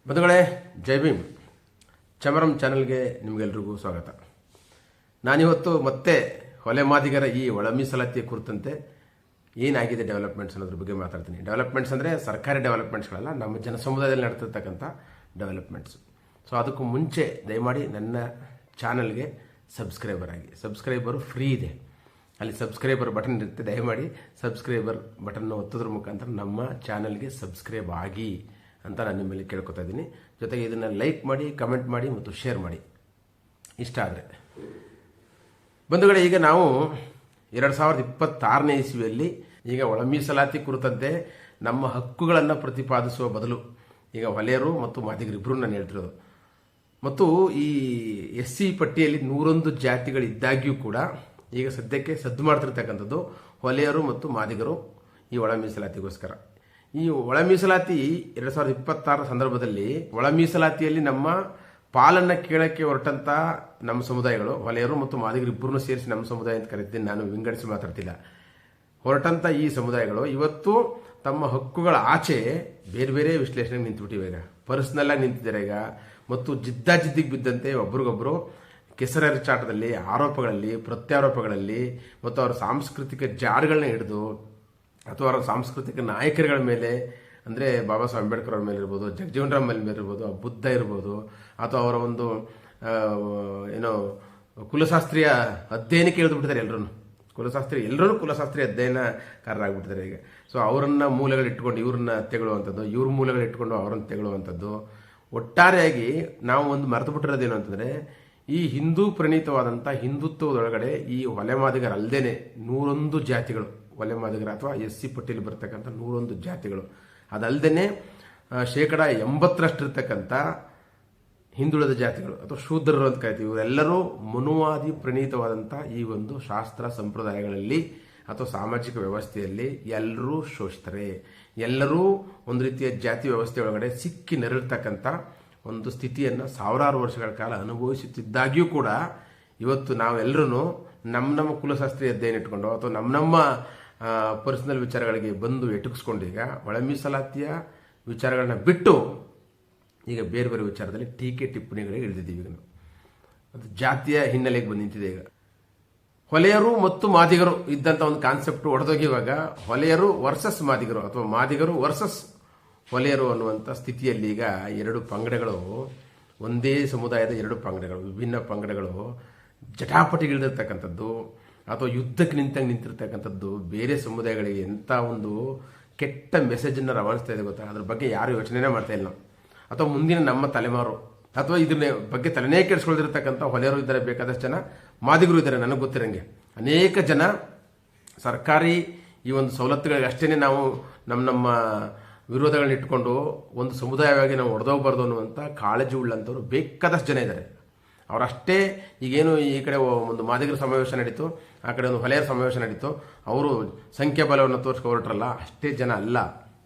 ಬಂಧುಗಳೇ, ಜೈ ಭೀಮ್. ಚಮರಂ ಚಾನಲ್ಗೆ ನಿಮಗೆಲ್ರಿಗೂ ಸ್ವಾಗತ. ನಾನಿವತ್ತು ಮತ್ತೆ ಹೊಲೆ ಮಾದಿಗರ ಈ ಒಳ ಮೀಸಲಾತಿಯ ಕುರಿತಂತೆ ಏನಾಗಿದೆ ಡೆವಲಪ್ಮೆಂಟ್ಸ್ ಅನ್ನೋದ್ರ ಬಗ್ಗೆ ಮಾತಾಡ್ತೀನಿ. ಡೆವಲಪ್ಮೆಂಟ್ಸ್ ಅಂದರೆ ಸರ್ಕಾರಿ ಡೆವಲಪ್ಮೆಂಟ್ಸ್ಗಳಲ್ಲ, ನಮ್ಮ ಜನ ಸಮುದಾಯದಲ್ಲಿ ನಡೆತಿರ್ತಕ್ಕಂಥ ಡೆವಲಪ್ಮೆಂಟ್ಸ್. ಸೊ ಅದಕ್ಕೂ ಮುಂಚೆ ದಯಮಾಡಿ ನನ್ನ ಚಾನಲ್ಗೆ ಸಬ್ಸ್ಕ್ರೈಬರ್ ಆಗಿ. ಸಬ್ಸ್ಕ್ರೈಬರು ಫ್ರೀ ಇದೆ, ಅಲ್ಲಿ ಸಬ್ಸ್ಕ್ರೈಬರ್ ಬಟನ್ ಇರುತ್ತೆ. ದಯಮಾಡಿ ಸಬ್ಸ್ಕ್ರೈಬರ್ ಬಟನ್ನು ಒತ್ತೋದ್ರ ಮುಖಾಂತರ ನಮ್ಮ ಚಾನಲ್ಗೆ ಸಬ್ಸ್ಕ್ರೈಬ್ ಆಗಿ ಅಂತ ನಾನು ನಿಮ್ಮಲ್ಲಿ ಕೇಳ್ಕೊತಾ ಇದ್ದೀನಿ. ಜೊತೆಗೆ ಇದನ್ನು ಲೈಕ್ ಮಾಡಿ, ಕಮೆಂಟ್ ಮಾಡಿ ಮತ್ತು ಶೇರ್ ಮಾಡಿ ಇಷ್ಟ ಆದರೆ. ಬಂಧುಗಳೇ, ಈಗ ನಾವು 2026ನೇ ಇಸ್ವಿಯಲ್ಲಿ ಈಗ ಒಳ ಮೀಸಲಾತಿ ಕುರಿತಂತೆ ನಮ್ಮ ಹಕ್ಕುಗಳನ್ನು ಪ್ರತಿಪಾದಿಸುವ ಬದಲು ಈಗ ಹೊಲೆಯರು ಮತ್ತು ಮಾದಿಗರಿಬ್ಬರು ನಾನು ಹೇಳ್ತಿರೋದು. ಮತ್ತು ಈ SC ಪಟ್ಟಿಯಲ್ಲಿ 101 ಜಾತಿಗಳಿದ್ದಾಗ್ಯೂ ಕೂಡ ಈಗ ಸದ್ಯಕ್ಕೆ ಸದ್ದು ಮಾಡ್ತಿರ್ತಕ್ಕಂಥದ್ದು ಹೊಲೆಯರು ಮತ್ತು ಮಾದಿಗರು ಈ ಒಳ ಮೀಸಲಾತಿಗೋಸ್ಕರ. ಈ ಒಳ ಮೀಸಲಾತಿ 2026 ಸಂದರ್ಭದಲ್ಲಿ ಒಳ ಮೀಸಲಾತಿಯಲ್ಲಿ ನಮ್ಮ ಪಾಲನ್ನ ಕೇಳಕ್ಕೆ ಹೊರಟಂತ ನಮ್ಮ ಸಮುದಾಯಗಳು, ಹೊಲೆಯರು ಮತ್ತು ಮಾದಿಗರು ಇಬ್ಬರನ್ನು ಸೇರಿಸಿ ನಮ್ಮ ಸಮುದಾಯ ಅಂತ ಕರೀತೀನಿ, ನಾನು ವಿಂಗಡಿಸಿ ಮಾತಾಡ್ತಿಲ್ಲ. ಹೊರಟಂತ ಈ ಸಮುದಾಯಗಳು ಇವತ್ತು ತಮ್ಮ ಹಕ್ಕುಗಳ ಆಚೆ ಬೇರೆ ಬೇರೆ ವಿಶ್ಲೇಷಣೆಗೆ ನಿಂತುಬಿಟ್ಟಿವೆ. ಈಗ ಪರ್ಸನಲ್ ಆಗಿ ನಿಂತಿದ್ದಾರೆ ಈಗ, ಮತ್ತು ಜಿದ್ದಾಜಿದ್ದಿಗೆ ಬಿದ್ದಂತೆ ಒಬ್ರಿಗೊಬ್ರು ಕೆಸರೆರಚಾಟದಲ್ಲಿ, ಆರೋಪಗಳಲ್ಲಿ, ಪ್ರತ್ಯಾರೋಪಗಳಲ್ಲಿ ಮತ್ತು ಅವರ ಸಾಂಸ್ಕೃತಿಕ ಜಾಡ್ಗಳನ್ನ ಹಿಡಿದು ಅಥವಾ ಅವರ ಸಾಂಸ್ಕೃತಿಕ ನಾಯಕರುಗಳ ಮೇಲೆ, ಅಂದರೆ ಬಾಬಾ ಸಾಹೇಬ್ ಅಂಬೇಡ್ಕರ್ ಅವ್ರ ಮೇಲೆ ಇರ್ಬೋದು, ಜಗಜೀವನ್ ರಾಮ್ ಮೇಲೆ ಇರ್ಬೋದು, ಬುದ್ಧ ಇರ್ಬೋದು, ಅಥವಾ ಅವರ ಒಂದು ಕುಲಶಾಸ್ತ್ರೀಯ ಅಧ್ಯಯನಕ್ಕೆ ಇಳಿದುಬಿಟ್ಟಿದ್ದಾರೆ. ಎಲ್ಲರೂ ಕುಲಶಾಸ್ತ್ರೀಯ ಅಧ್ಯಯನಕಾರರಾಗ್ಬಿಟ್ಟಿದ್ದಾರೆ ಈಗ. ಸೊ ಅವರನ್ನ ಮೂಲಗಳಿಟ್ಕೊಂಡು ಇವ್ರನ್ನ ತೆಗೊಳ್ಳುವಂಥದ್ದು, ಇವ್ರ ಮೂಲಗಳಿಟ್ಕೊಂಡು ಅವರನ್ನು ತೆಗೊಳ್ಳುವಂಥದ್ದು. ಒಟ್ಟಾರೆಯಾಗಿ ನಾವು ಒಂದು ಮರೆತು ಬಿಟ್ಟಿರೋದೇನು ಅಂತಂದರೆ, ಈ ಹಿಂದೂ ಪ್ರಣೀತವಾದಂಥ ಹಿಂದುತ್ವದೊಳಗಡೆ ಈ ಹೊಲೆ ಮಾದಿಗರ ಅಲ್ಲದೇನೆ 101 ಜಾತಿಗಳು, ಹೊಲೆ ಮಾದಿಗರ ಅಥವಾ SC ಪಟ್ಟಿಯಲ್ಲಿ ಬರ್ತಕ್ಕಂಥ 101 ಜಾತಿಗಳು, ಅದಲ್ಲದೆ 80% ಇರ್ತಕ್ಕಂಥ ಹಿಂದುಳಿದ ಜಾತಿಗಳು ಅಥವಾ ಶೂದ್ರರು ಅಂತ ಕರಿತೀವಿ. ಇವರೆಲ್ಲರೂ ಮನುವಾದಿ ಪ್ರಣೀತವಾದಂಥ ಈ ಒಂದು ಶಾಸ್ತ್ರ ಸಂಪ್ರದಾಯಗಳಲ್ಲಿ ಅಥವಾ ಸಾಮಾಜಿಕ ವ್ಯವಸ್ಥೆಯಲ್ಲಿ ಎಲ್ಲರೂ ಶೋಷಿತರೆ. ಎಲ್ಲರೂ ಒಂದು ರೀತಿಯ ಜಾತಿ ವ್ಯವಸ್ಥೆ ಒಳಗಡೆ ಸಿಕ್ಕಿ ನೆರಳಿರ್ತಕ್ಕಂಥ ಒಂದು ಸ್ಥಿತಿಯನ್ನು ಸಾವಿರಾರು ವರ್ಷಗಳ ಕಾಲ ಅನುಭವಿಸುತ್ತಿದ್ದಾಗ್ಯೂ ಕೂಡ ಇವತ್ತು ನಾವೆಲ್ಲರೂ ನಮ್ಮ ಕುಲಶಾಸ್ತ್ರೀಯ ಅಧ್ಯಯನ ಇಟ್ಕೊಂಡು ಅಥವಾ ನಮ್ಮ ಪರ್ಸನಲ್ ವಿಚಾರಗಳಿಗೆ ಬಂದು ಎಟುಕಿಸ್ಕೊಂಡು ಈಗ ಒಳ ಮೀಸಲಾತಿಯ ವಿಚಾರಗಳನ್ನ ಬಿಟ್ಟು ಈಗ ಬೇರೆ ಬೇರೆ ವಿಚಾರದಲ್ಲಿ ಟೀಕೆ ಟಿಪ್ಪಣಿಗಳಿಗೆ ಇಳಿದಿದ್ದೀವಿ. ಈಗ ನಾವು ಅದು ಜಾತಿಯ ಹಿನ್ನೆಲೆಗೆ ಬಂದು ನಿಂತಿದೆ. ಈಗ ಹೊಲೆಯರು ಮತ್ತು ಮಾದಿಗರು ಇದ್ದಂಥ ಒಂದು ಕಾನ್ಸೆಪ್ಟ್ ಹೊಡೆದೋಗಿವಾಗ ಹೊಲೆಯರು ವರ್ಸಸ್ ಮಾದಿಗರು ಅಥವಾ ಮಾದಿಗರು ವರ್ಸಸ್ ಹೊಲೆಯರು ಅನ್ನುವಂಥ ಸ್ಥಿತಿಯಲ್ಲಿ ಈಗ ಎರಡು ಪಂಗಡಗಳು, ಒಂದೇ ಸಮುದಾಯದ ಎರಡು ಪಂಗಡಗಳು, ವಿಭಿನ್ನ ಪಂಗಡಗಳು ಜಟಾಪಟಿಗಿಳಿದಿರ್ತಕ್ಕಂಥದ್ದು ಅಥವಾ ಯುದ್ಧಕ್ಕೆ ನಿಂತಿರ್ತಕ್ಕಂಥದ್ದು ಬೇರೆ ಸಮುದಾಯಗಳಿಗೆ ಎಂಥ ಒಂದು ಕೆಟ್ಟ ಮೆಸೇಜನ್ನು ರವಾನಿಸ್ತಾ ಇದೆ ಗೊತ್ತಾ? ಅದ್ರ ಬಗ್ಗೆ ಯಾರು ಯೋಚನೆನೇ ಮಾಡ್ತಾ ಇಲ್ಲ ನಾವು. ಅಥವಾ ಮುಂದಿನ ನಮ್ಮ ತಲೆಮಾರು ಅಥವಾ ಇದನ್ನ ಬಗ್ಗೆ ತಲೆನೇ ಕೆಡಿಸ್ಕೊಳ್ದಿರ್ತಕ್ಕಂಥ ಹೊಲೆಯರು ಇದ್ದಾರೆ, ಬೇಕಾದಷ್ಟು ಜನ ಮಾದಿಗರು ಇದ್ದಾರೆ. ನನಗೆ ಗೊತ್ತಿರಂಗೆ ಅನೇಕ ಜನ ಸರ್ಕಾರಿ ಈ ಒಂದು ಸವಲತ್ತುಗಳಿಗೆ ಅಷ್ಟೇ ನಾವು ನಮ್ಮ ವಿರೋಧಗಳನ್ನ ಇಟ್ಕೊಂಡು ಒಂದು ಸಮುದಾಯವಾಗಿ ನಾವು ಹೊಡೆದೋಗ್ಬಾರ್ದು ಅನ್ನುವಂಥ ಕಾಳಜಿ ಉಳ್ಳಂಥವ್ರು ಬೇಕಾದಷ್ಟು ಜನ ಇದ್ದಾರೆ. ಅವರಷ್ಟೇ ಈಗೇನು ಈ ಕಡೆ ಒಂದು ಮಾದಿಗರ ಸಮಾವೇಶ ನಡೀತು, ಆ ಕಡೆ ಒಂದು ಹೊಲೆಯರ ಸಮಾವೇಶ ನಡೀತು, ಅವರು ಸಂಖ್ಯಾಬಲವನ್ನು ತೋರಿಸ್ಕೊ ಹೊರಟ್ರಲ್ಲ, ಅಷ್ಟೇ ಜನ ಅಲ್ಲ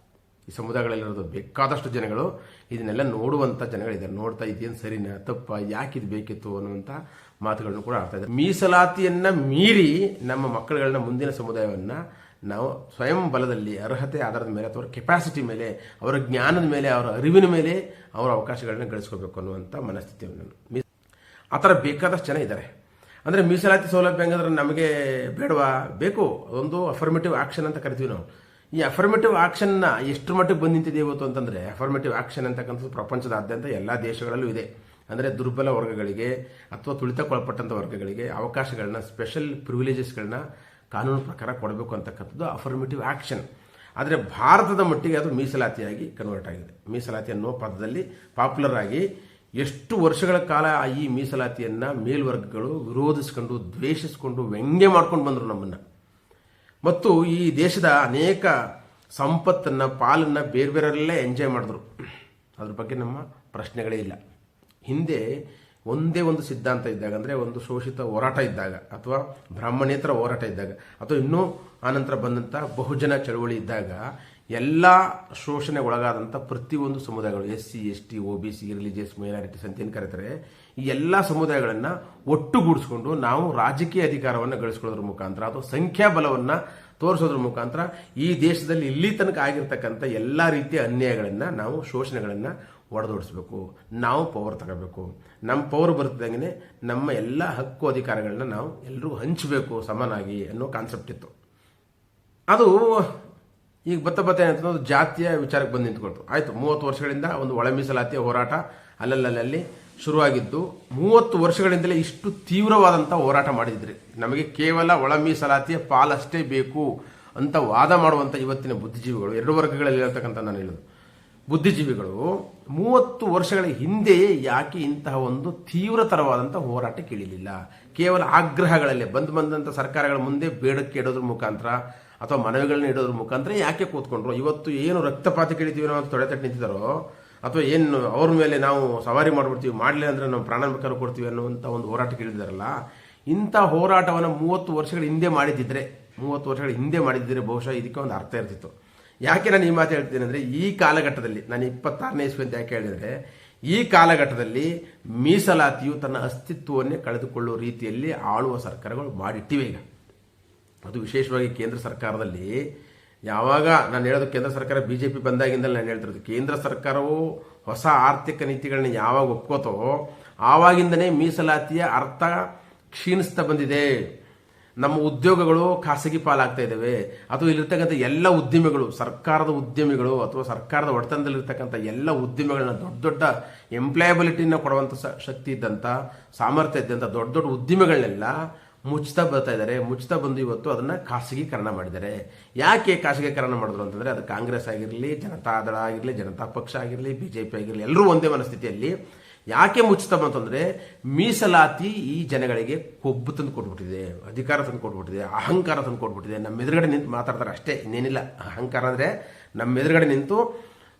ಈ ಸಮುದಾಯಗಳಲ್ಲಿರೋದು. ಬೇಕಾದಷ್ಟು ಜನಗಳು ಇದನ್ನೆಲ್ಲ ನೋಡುವಂಥ ಜನಗಳಿದ್ದಾರೆ. ನೋಡ್ತಾ ಇದೇನು ಸರಿನಾ ತಪ್ಪ, ಯಾಕಿದು ಬೇಕಿತ್ತು ಅನ್ನುವಂಥ ಮಾತುಗಳನ್ನು ಕೂಡ ಆಡ್ತಾ ಇದ್ದಾರೆ. ಮೀಸಲಾತಿಯನ್ನ ಮೀರಿ ನಮ್ಮ ಮಕ್ಕಳುಗಳನ್ನ, ಮುಂದಿನ ಸಮುದಾಯವನ್ನ ನಾವು ಸ್ವಯಂ ಬಲದಲ್ಲಿ, ಅರ್ಹತೆ ಆಧಾರದ ಮೇಲೆ ಅಥವಾ ಕೆಪಾಸಿಟಿ ಮೇಲೆ, ಅವರ ಜ್ಞಾನದ ಮೇಲೆ, ಅವರ ಅರಿವಿನ ಮೇಲೆ ಅವರ ಅವಕಾಶಗಳನ್ನ ಗಳಿಸ್ಕೋಬೇಕು ಅನ್ನುವಂಥ ಮನಸ್ಥಿತಿಯನ್ನು ಆ ಥರ ಬೇಕಾದಷ್ಟು ಜನ ಇದ್ದಾರೆ. ಅಂದರೆ ಮೀಸಲಾತಿ ಸೌಲಭ್ಯ ಹಂಗಂದ್ರೆ ನಮಗೆ ಬೇಡವಾ? ಬೇಕು. ಅದೊಂದು ಅಫರ್ಮೇಟಿವ್ ಆಕ್ಷನ್ ಅಂತ ಕರಿತೀವಿ ನಾವು. ಈ ಅಫರ್ಮೇಟಿವ್ ಆಕ್ಷನ್ನ ಎಷ್ಟು ಮಟ್ಟಿಗೆ ಬಂದು ನಿಂತಿದೆ ಇವತ್ತು ಅಂತಂದರೆ, ಅಫರ್ಮೇಟಿವ್ ಆಕ್ಷನ್ ಅಂತಕ್ಕಂಥದ್ದು ಪ್ರಪಂಚದಾದ್ಯಂತ ಎಲ್ಲ ದೇಶಗಳಲ್ಲೂ ಇದೆ. ಅಂದರೆ ದುರ್ಬಲ ವರ್ಗಗಳಿಗೆ ಅಥವಾ ತುಳಿತಕ್ಕೊಳಪಟ್ಟಂಥ ವರ್ಗಗಳಿಗೆ ಅವಕಾಶಗಳನ್ನ, ಸ್ಪೆಷಲ್ ಪ್ರಿವಿಲೇಜಸ್ಗಳನ್ನ ಕಾನೂನು ಪ್ರಕಾರ ಕೊಡಬೇಕು ಅಂತಕ್ಕಂಥದ್ದು ಅಫರ್ಮೇಟಿವ್ ಆಕ್ಷನ್. ಆದರೆ ಭಾರತದ ಮಟ್ಟಿಗೆ ಅದು ಮೀಸಲಾತಿಯಾಗಿ ಕನ್ವರ್ಟ್ ಆಗಿದೆ. ಮೀಸಲಾತಿ ಅನ್ನೋ ಪದದಲ್ಲಿ ಪಾಪ್ಯುಲರ್ ಆಗಿ ಎಷ್ಟು ವರ್ಷಗಳ ಕಾಲ ಈ ಮೀಸಲಾತಿಯನ್ನು ಮೇಲ್ವರ್ಗಗಳು ವಿರೋಧಿಸ್ಕೊಂಡು, ದ್ವೇಷಿಸ್ಕೊಂಡು, ವ್ಯಂಗ್ಯ ಮಾಡ್ಕೊಂಡು ಬಂದರು ನಮ್ಮನ್ನು. ಮತ್ತು ಈ ದೇಶದ ಅನೇಕ ಸಂಪತ್ತನ್ನು, ಪಾಲನ್ನು ಬೇರೆ ಬೇರೆಯಲ್ಲೇ ಎಂಜಾಯ್ ಮಾಡಿದ್ರು. ಅದ್ರ ಬಗ್ಗೆ ನಮ್ಮ ಪ್ರಶ್ನೆಗಳೇ ಇಲ್ಲ. ಹಿಂದೆ ಒಂದೇ ಒಂದು ಸಿದ್ಧಾಂತ ಇದ್ದಾಗ, ಅಂದರೆ ಒಂದು ಶೋಷಿತ ಹೋರಾಟ ಇದ್ದಾಗ, ಅಥವಾ ಬ್ರಾಹ್ಮಣೇತರ ಹೋರಾಟ ಇದ್ದಾಗ, ಅಥವಾ ಇನ್ನೂ ಆನಂತರ ಬಂದಂಥ ಬಹುಜನ ಚಳವಳಿ ಇದ್ದಾಗ ಎಲ್ಲ ಶೋಷಣೆಗೆ ಒಳಗಾದಂಥ ಪ್ರತಿಯೊಂದು ಸಮುದಾಯಗಳು, SC, ST, OBC, religious minorities ಅಂತ ಏನು ಕರೀತಾರೆ, ಈ ಎಲ್ಲ ಸಮುದಾಯಗಳನ್ನು ಒಟ್ಟುಗೂಡಿಸ್ಕೊಂಡು ನಾವು ರಾಜಕೀಯ ಅಧಿಕಾರವನ್ನು ಗಳಿಸ್ಕೊಳ್ಳೋದ್ರ ಮುಖಾಂತರ ಅಥವಾ ಸಂಖ್ಯಾಬಲವನ್ನು ತೋರಿಸೋದ್ರ ಮುಖಾಂತರ ಈ ದೇಶದಲ್ಲಿ ಇಲ್ಲಿ ತನಕ ಆಗಿರ್ತಕ್ಕಂಥ ಎಲ್ಲ ರೀತಿಯ ಅನ್ಯಾಯಗಳನ್ನು, ನಾವು ಶೋಷಣೆಗಳನ್ನು ಒಡೆದೋಡಿಸ್ಬೇಕು, ನಾವು ಪವರ್ ತಗೋಬೇಕು, ನಮ್ಮ ಪವರ್ ಬರ್ತಿದ್ದಂಗೆ ನಮ್ಮ ಎಲ್ಲ ಹಕ್ಕು ಅಧಿಕಾರಗಳನ್ನ ನಾವು ಎಲ್ರಿಗೂ ಹಂಚಬೇಕು ಸಮನಾಗಿ ಅನ್ನೋ ಕಾನ್ಸೆಪ್ಟ್ ಇತ್ತು. ಅದು ಈಗ ಬತ್ತ ಏನಂತಂದ್ರೆ ಜಾತಿಯ ವಿಚಾರಕ್ಕೆ ಬಂದು ನಿಂತ್ಕೊಳ್ತು. ಆಯಿತು, 30 ವರ್ಷಗಳಿಂದ ಒಂದು ಒಳ ಮೀಸಲಾತಿಯ ಹೋರಾಟ ಅಲ್ಲಲ್ಲಿ ಶುರುವಾಗಿದ್ದು 30 ವರ್ಷಗಳಿಂದಲೇ ಇಷ್ಟು ತೀವ್ರವಾದಂಥ ಹೋರಾಟ ಮಾಡಿದ್ರಿ. ನಮಗೆ ಕೇವಲ ಒಳ ಮೀಸಲಾತಿಯ ಪಾಲಷ್ಟೇ ಬೇಕು ಅಂತ ವಾದ ಮಾಡುವಂಥ ಇವತ್ತಿನ ಬುದ್ಧಿಜೀವಿಗಳು, 2 ವರ್ಗಗಳಲ್ಲಿ ಇರತಕ್ಕಂಥ ನಾನು ಹೇಳೋದು ಬುದ್ಧಿಜೀವಿಗಳು 30 ವರ್ಷಗಳ ಹಿಂದೆಯೇ ಯಾಕೆ ಇಂತಹ ಒಂದು ತೀವ್ರತರವಾದಂಥ ಹೋರಾಟಕ್ಕೆ ಇಳಿಲಿಲ್ಲ? ಕೇವಲ ಆಗ್ರಹಗಳಲ್ಲಿ ಬಂದಂಥ ಸರ್ಕಾರಗಳ ಮುಂದೆ ಬೇಡಕ್ಕೆ ಇಡೋದ್ರ ಮುಖಾಂತರ ಅಥವಾ ಮನವಿಗಳನ್ನ ಇಡೋದ್ರ ಮುಖಾಂತರ ಯಾಕೆ ಕೂತ್ಕೊಂಡ್ರು? ಇವತ್ತು ಏನು ರಕ್ತಪಾತಕ್ಕೆ ಇಳಿತೀವಿ ನಾವು ತೊಡೆತಟ್ಟು ನಿಂತಿದ್ದಾರೋ, ಅಥವಾ ಏನು ಅವ್ರ ಮೇಲೆ ನಾವು ಸವಾರಿ ಮಾಡಿಬಿಡ್ತೀವಿ, ಮಾಡಲಿಲ್ಲ ಅಂದರೆ ನಾವು ಪ್ರಾಣ ಬೇಕಾದ್ರೂ ಕೊಡ್ತೀವಿ ಅನ್ನುವಂಥ ಒಂದು ಹೋರಾಟಕ್ಕೆ ಇಳಿದಿದ್ದಾರಲ್ಲ, ಇಂಥ ಹೋರಾಟವನ್ನು 30 ವರ್ಷಗಳ ಹಿಂದೆ ಮಾಡಿದ್ದಿದ್ರೆ 30 ವರ್ಷಗಳ ಹಿಂದೆ ಮಾಡಿದ್ದರೆ ಬಹುಶಃ ಇದಕ್ಕೆ ಒಂದು ಅರ್ಥ ಇರ್ತಿತ್ತು. ಯಾಕೆ ನಾನು ಈ ಮಾತು ಹೇಳ್ತೀನಿ ಅಂದರೆ, ಈ ಕಾಲಘಟ್ಟದಲ್ಲಿ ನಾನು 26ನೇ ಇಸ್ವಿ ಅಂತ ಯಾಕೆ ಹೇಳಿದರೆ, ಈ ಕಾಲಘಟ್ಟದಲ್ಲಿ ಮೀಸಲಾತಿಯು ತನ್ನ ಅಸ್ತಿತ್ವವನ್ನೇ ಕಳೆದುಕೊಳ್ಳುವ ರೀತಿಯಲ್ಲಿ ಆಳುವ ಸರ್ಕಾರಗಳು ಮಾಡಿಟ್ಟಿವೆ. ಈಗ ಅದು ವಿಶೇಷವಾಗಿ ಕೇಂದ್ರ ಸರ್ಕಾರದಲ್ಲಿ ಯಾವಾಗ ನಾನು ಹೇಳೋದು, ಕೇಂದ್ರ ಸರ್ಕಾರ BJP ಬಂದಾಗಿಂದಲೇ ನಾನು ಹೇಳ್ತಿರೋದು, ಕೇಂದ್ರ ಸರ್ಕಾರವು ಹೊಸ ಆರ್ಥಿಕ ನೀತಿಗಳನ್ನ ಯಾವಾಗ ಒಪ್ಕೋತೋ ಆವಾಗಿಂದನೇ ಮೀಸಲಾತಿಯ ಅರ್ಥ ಕ್ಷೀಣಿಸ್ತಾ ಬಂದಿದೆ. ನಮ್ಮ ಉದ್ಯೋಗಗಳು ಖಾಸಗಿ ಪಾಲಾಗ್ತಾ ಇದ್ದಾವೆ. ಅಥವಾ ಇಲ್ಲಿರ್ತಕ್ಕಂಥ ಎಲ್ಲ ಉದ್ಯಮಿಗಳು, ಸರ್ಕಾರದ ಉದ್ಯಮಿಗಳು ಅಥವಾ ಸರ್ಕಾರದ ಒಡೆತನದಲ್ಲಿರ್ತಕ್ಕಂಥ ಎಲ್ಲ ಉದ್ಯಮಿಗಳನ್ನ ದೊಡ್ಡ ದೊಡ್ಡ ಎಂಪ್ಲಾಯಬಿಲಿಟಿನ ಕೊಡುವಂಥ ಶಕ್ತಿ ಇದ್ದಂಥ, ಸಾಮರ್ಥ್ಯ ಇದ್ದಂಥ ದೊಡ್ಡ ದೊಡ್ಡ ಉದ್ಯಮಿಗಳನ್ನೆಲ್ಲ ಮುಚ್ತಾ ಬರ್ತಾ ಇದ್ದಾರೆ. ಮುಚ್ತಾ ಬಂದು ಇವತ್ತು ಅದನ್ನ ಖಾಸಗೀಕರಣ ಮಾಡಿದ್ದಾರೆ. ಯಾಕೆ ಖಾಸಗೀಕರಣ ಮಾಡಿದ್ರು ಅಂತಂದ್ರೆ, ಅದು ಕಾಂಗ್ರೆಸ್ ಆಗಿರಲಿ, ಜನತಾದಳ ಆಗಿರಲಿ, ಜನತಾ ಪಕ್ಷ ಆಗಿರಲಿ, BJP ಆಗಿರಲಿ, ಎಲ್ಲರೂ ಒಂದೇ ಮನಸ್ಥಿತಿಯಲ್ಲಿ ಯಾಕೆ ಮುಚ್ತಾ ಬಂತಂದ್ರೆ, ಮೀಸಲಾತಿ ಈ ಜನಗಳಿಗೆ ಕೊಬ್ಬು ತಂದು ಕೊಟ್ಬಿಟ್ಟಿದೆ, ಅಧಿಕಾರ ತಂದು ಕೊಟ್ಬಿಟ್ಟಿದೆ, ಅಹಂಕಾರ ತಂದು ಕೊಟ್ಬಿಟ್ಟಿದೆ. ನಮ್ಮ ಎದುರುಗಡೆ ನಿಂತು ಮಾತಾಡ್ತಾರೆ ಅಷ್ಟೇ, ಇನ್ನೇನಿಲ್ಲ. ಅಹಂಕಾರ ಅಂದ್ರೆ ನಮ್ಮ ಎದುರುಗಡೆ ನಿಂತು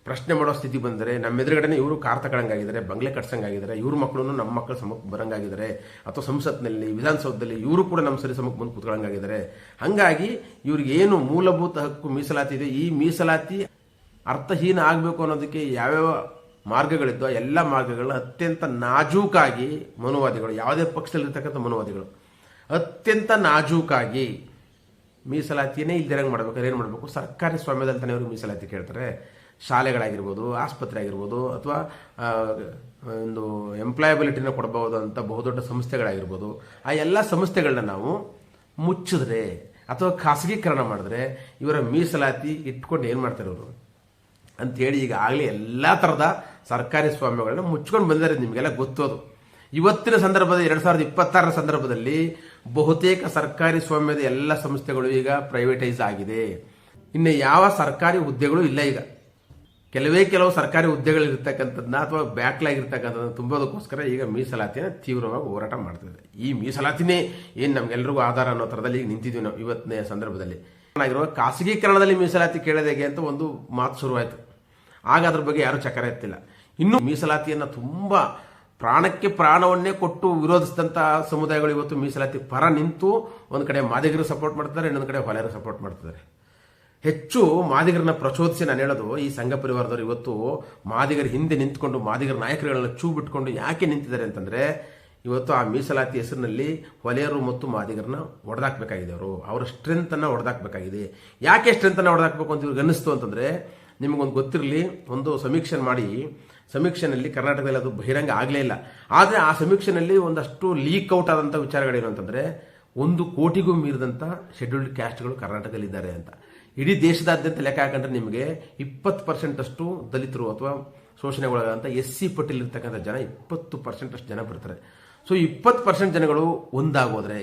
ಪ್ರಶ್ನೆ ಮಾಡೋ ಸ್ಥಿತಿ ಬಂದರೆ, ನಮ್ಮ ಎದುರುಗಡೆ ಇವರು ಕಾರ್ ತಗೊಳಂಗಾಗಿದ್ದಾರೆ, ಬಂಗ್ಲೆ ಕಟ್ಸಂಗಾಗಿದ್ದಾರೆ, ಇವ್ರ ಮಕ್ಕಳನ್ನು ನಮ್ಮ ಮಕ್ಕಳ ಸಮಕ್ಕೆ ಬರಂಗಾಗಿದ್ದಾರೆ, ಅಥವಾ ಸಂಸತ್ನಲ್ಲಿ ವಿಧಾನಸೌಧದಲ್ಲಿ ಇವರು ಕೂಡ ನಮ್ಮ ಸರಿ ಸಮಕ್ಕೆ ಬಂದು ಕೂತ್ಕೊಳ್ಳಂಗಾಗಿದ್ದಾರೆ. ಹಾಗಾಗಿ ಇವ್ರಿಗೆ ಏನು ಮೂಲಭೂತ ಹಕ್ಕು ಮೀಸಲಾತಿ ಇದೆ, ಈ ಮೀಸಲಾತಿ ಅರ್ಥಹೀನ ಆಗಬೇಕು ಅನ್ನೋದಕ್ಕೆ ಯಾವ್ಯಾವ ಮಾರ್ಗಗಳಿದ್ದೋ ಎಲ್ಲ ಮಾರ್ಗಗಳನ್ನ ಅತ್ಯಂತ ನಾಜೂಕಾಗಿ ಮನುವಾದಿಗಳು, ಯಾವುದೇ ಪಕ್ಷದಲ್ಲಿರ್ತಕ್ಕಂಥ ಮನುವಾದಿಗಳು ಅತ್ಯಂತ ನಾಜೂಕಾಗಿ ಮೀಸಲಾತಿಯನ್ನೇ ಇಲ್ದಿರಂಗೆ ಮಾಡ್ಬೇಕಾದ್ರೆ ಏನು ಮಾಡಬೇಕು? ಸರ್ಕಾರಿ ಸ್ವಾಮ್ಯದಲ್ಲಿ ತಾನೇ ಅವರು ಮೀಸಲಾತಿ ಕೇಳ್ತಾರೆ. ಶಾಲೆಗಳಾಗಿರ್ಬೋದು, ಆಸ್ಪತ್ರೆ ಆಗಿರ್ಬೋದು, ಅಥವಾ ಒಂದು ಎಂಪ್ಲಾಯಬಿಲಿಟಿನ ಕೊಡಬಹುದಂಥ ಬಹುದೊಡ್ಡ ಸಂಸ್ಥೆಗಳಾಗಿರ್ಬೋದು, ಆ ಎಲ್ಲ ಸಂಸ್ಥೆಗಳನ್ನ ನಾವು ಮುಚ್ಚಿದ್ರೆ ಅಥವಾ ಖಾಸಗೀಕರಣ ಮಾಡಿದ್ರೆ ಇವರ ಮೀಸಲಾತಿ ಇಟ್ಕೊಂಡು ಏನು ಮಾಡ್ತಾರೆ ಅವರು ಅಂತೇಳಿ ಈಗಾಗಲೇ ಎಲ್ಲ ಥರದ ಸರ್ಕಾರಿ ಸ್ವಾಮ್ಯಗಳನ್ನ ಮುಚ್ಕೊಂಡು ಬಂದಿದ್ದಾರೆ. ನಿಮಗೆಲ್ಲ ಗೊತ್ತೋದು. ಇವತ್ತಿನ ಸಂದರ್ಭದ 2026ರ ಸಂದರ್ಭದಲ್ಲಿ ಬಹುತೇಕ ಸರ್ಕಾರಿ ಸ್ವಾಮ್ಯದ ಎಲ್ಲ ಸಂಸ್ಥೆಗಳು ಈಗ ಪ್ರೈವೇಟೈಸ್ ಆಗಿದೆ. ಇನ್ನು ಯಾವ ಸರ್ಕಾರಿ ಹುದ್ದೆಗಳು ಇಲ್ಲ. ಈಗ ಕೆಲವು ಸರ್ಕಾರಿ ಹುದ್ದೆಗಳಿರ್ತಕ್ಕಂಥದ್ದನ್ನ ಅಥವಾ ಬ್ಯಾಕ್ಲಾಗ್ ಇರ್ತಕ್ಕಂಥದ್ದನ್ನ ತುಂಬೋದಕ್ಕೋಸ್ಕರ ಈಗ ಮೀಸಲಾತಿಯನ್ನು ತೀವ್ರವಾಗಿ ಹೋರಾಟ ಮಾಡ್ತಿದೆ. ಈ ಮೀಸಲಾತಿನೇ ಏನು ನಮ್ಗೆಲ್ರಿಗೂ ಆಧಾರ ಅನ್ನೋ ಥರದಲ್ಲಿ ಈಗ ನಿಂತಿದ್ವಿ ನಾವು ಇವತ್ತಿನ ಸಂದರ್ಭದಲ್ಲಿ. ಖಾಸಗೀಕರಣದಲ್ಲಿ ಮೀಸಲಾತಿ ಕೇಳೋದೇಗೆ ಅಂತ ಒಂದು ಮಾತು ಶುರುವಾಯಿತು. ಆಗ ಅದ್ರ ಬಗ್ಗೆ ಯಾರೂ ಚಕರ ಎತ್ತಿಲ್ಲ. ಇನ್ನು ಮೀಸಲಾತಿಯನ್ನು ತುಂಬಾ ಪ್ರಾಣಕ್ಕೆ ಪ್ರಾಣವನ್ನೇ ಕೊಟ್ಟು ವಿರೋಧಿಸಿದಂಥ ಸಮುದಾಯಗಳು ಇವತ್ತು ಮೀಸಲಾತಿ ಪರ ನಿಂತು ಒಂದು ಕಡೆ ಮಾದಿಗರು ಸಪೋರ್ಟ್ ಮಾಡ್ತಾರೆ, ಇನ್ನೊಂದು ಕಡೆ ಹೊಲೆಯರು ಸಪೋರ್ಟ್ ಮಾಡ್ತಿದ್ದಾರೆ. ಹೆಚ್ಚು ಮಾದಿಗರನ್ನ ಪ್ರಚೋದಿಸಿ ನಾನು ಹೇಳೋದು, ಈ ಸಂಘ ಪರಿವಾರದವರು ಇವತ್ತು ಮಾದಿಗರ ಹಿಂದೆ ನಿಂತ್ಕೊಂಡು ಮಾದಿಗರ ನಾಯಕರುಗಳನ್ನ ಚೂ ಬಿಟ್ಕೊಂಡು ಯಾಕೆ ನಿಂತಿದ್ದಾರೆ ಅಂತಂದ್ರೆ, ಇವತ್ತು ಆ ಮೀಸಲಾತಿ ಹೆಸರಿನಲ್ಲಿ ಹೊಲೆಯರು ಮತ್ತು ಮಾದಿಗರನ್ನ ಹೊಡೆದಾಕ್ಬೇಕಾಗಿದೆ. ಅವರ ಸ್ಟ್ರೆಂತನ್ನು ಹೊಡೆದಾಕ್ಬೇಕಾಗಿದೆ. ಯಾಕೆ ಸ್ಟ್ರೆಂತನ್ನು ಹೊಡೆದಾಕ್ಬೇಕು ಅಂತ ಇವ್ರಿಗೆ ಅನ್ನಿಸ್ತು ಅಂತಂದ್ರೆ, ನಿಮಗೊಂದು ಗೊತ್ತಿರಲಿ, ಒಂದು ಸಮೀಕ್ಷೆ ಮಾಡಿ, ಸಮೀಕ್ಷೆನಲ್ಲಿ ಕರ್ನಾಟಕದಲ್ಲಿ ಅದು ಬಹಿರಂಗ ಆಗಲೇ ಇಲ್ಲ. ಆದರೆ ಆ ಸಮೀಕ್ಷೆನಲ್ಲಿ ಒಂದಷ್ಟು ಲೀಕ್ ಔಟ್ ಆದಂಥ ವಿಚಾರಗಳೇನು ಅಂತಂದರೆ, 1 ಕೋಟಿಗೂ ಮೀರಿದಂಥ ಶೆಡ್ಯೂಲ್ಡ್ ಕ್ಯಾಸ್ಟ್ಗಳು ಕರ್ನಾಟಕದಲ್ಲಿದ್ದಾರೆ ಅಂತ. ಇಡೀ ದೇಶದಾದ್ಯಂತ ಲೆಕ್ಕ ಹಾಕೊಂಡ್ರೆ ನಿಮಗೆ 20% ಅಷ್ಟು ದಲಿತರು ಅಥವಾ ಶೋಷಣೆಗೊಳಗಾದಂಥ SC ಪಟ್ಟಿಲಿರ್ತಕ್ಕಂಥ ಜನ 20% ಅಷ್ಟು ಜನ ಬರ್ತಾರೆ. ಸೊ 20% ಜನಗಳು ಒಂದಾಗೋದ್ರೆ,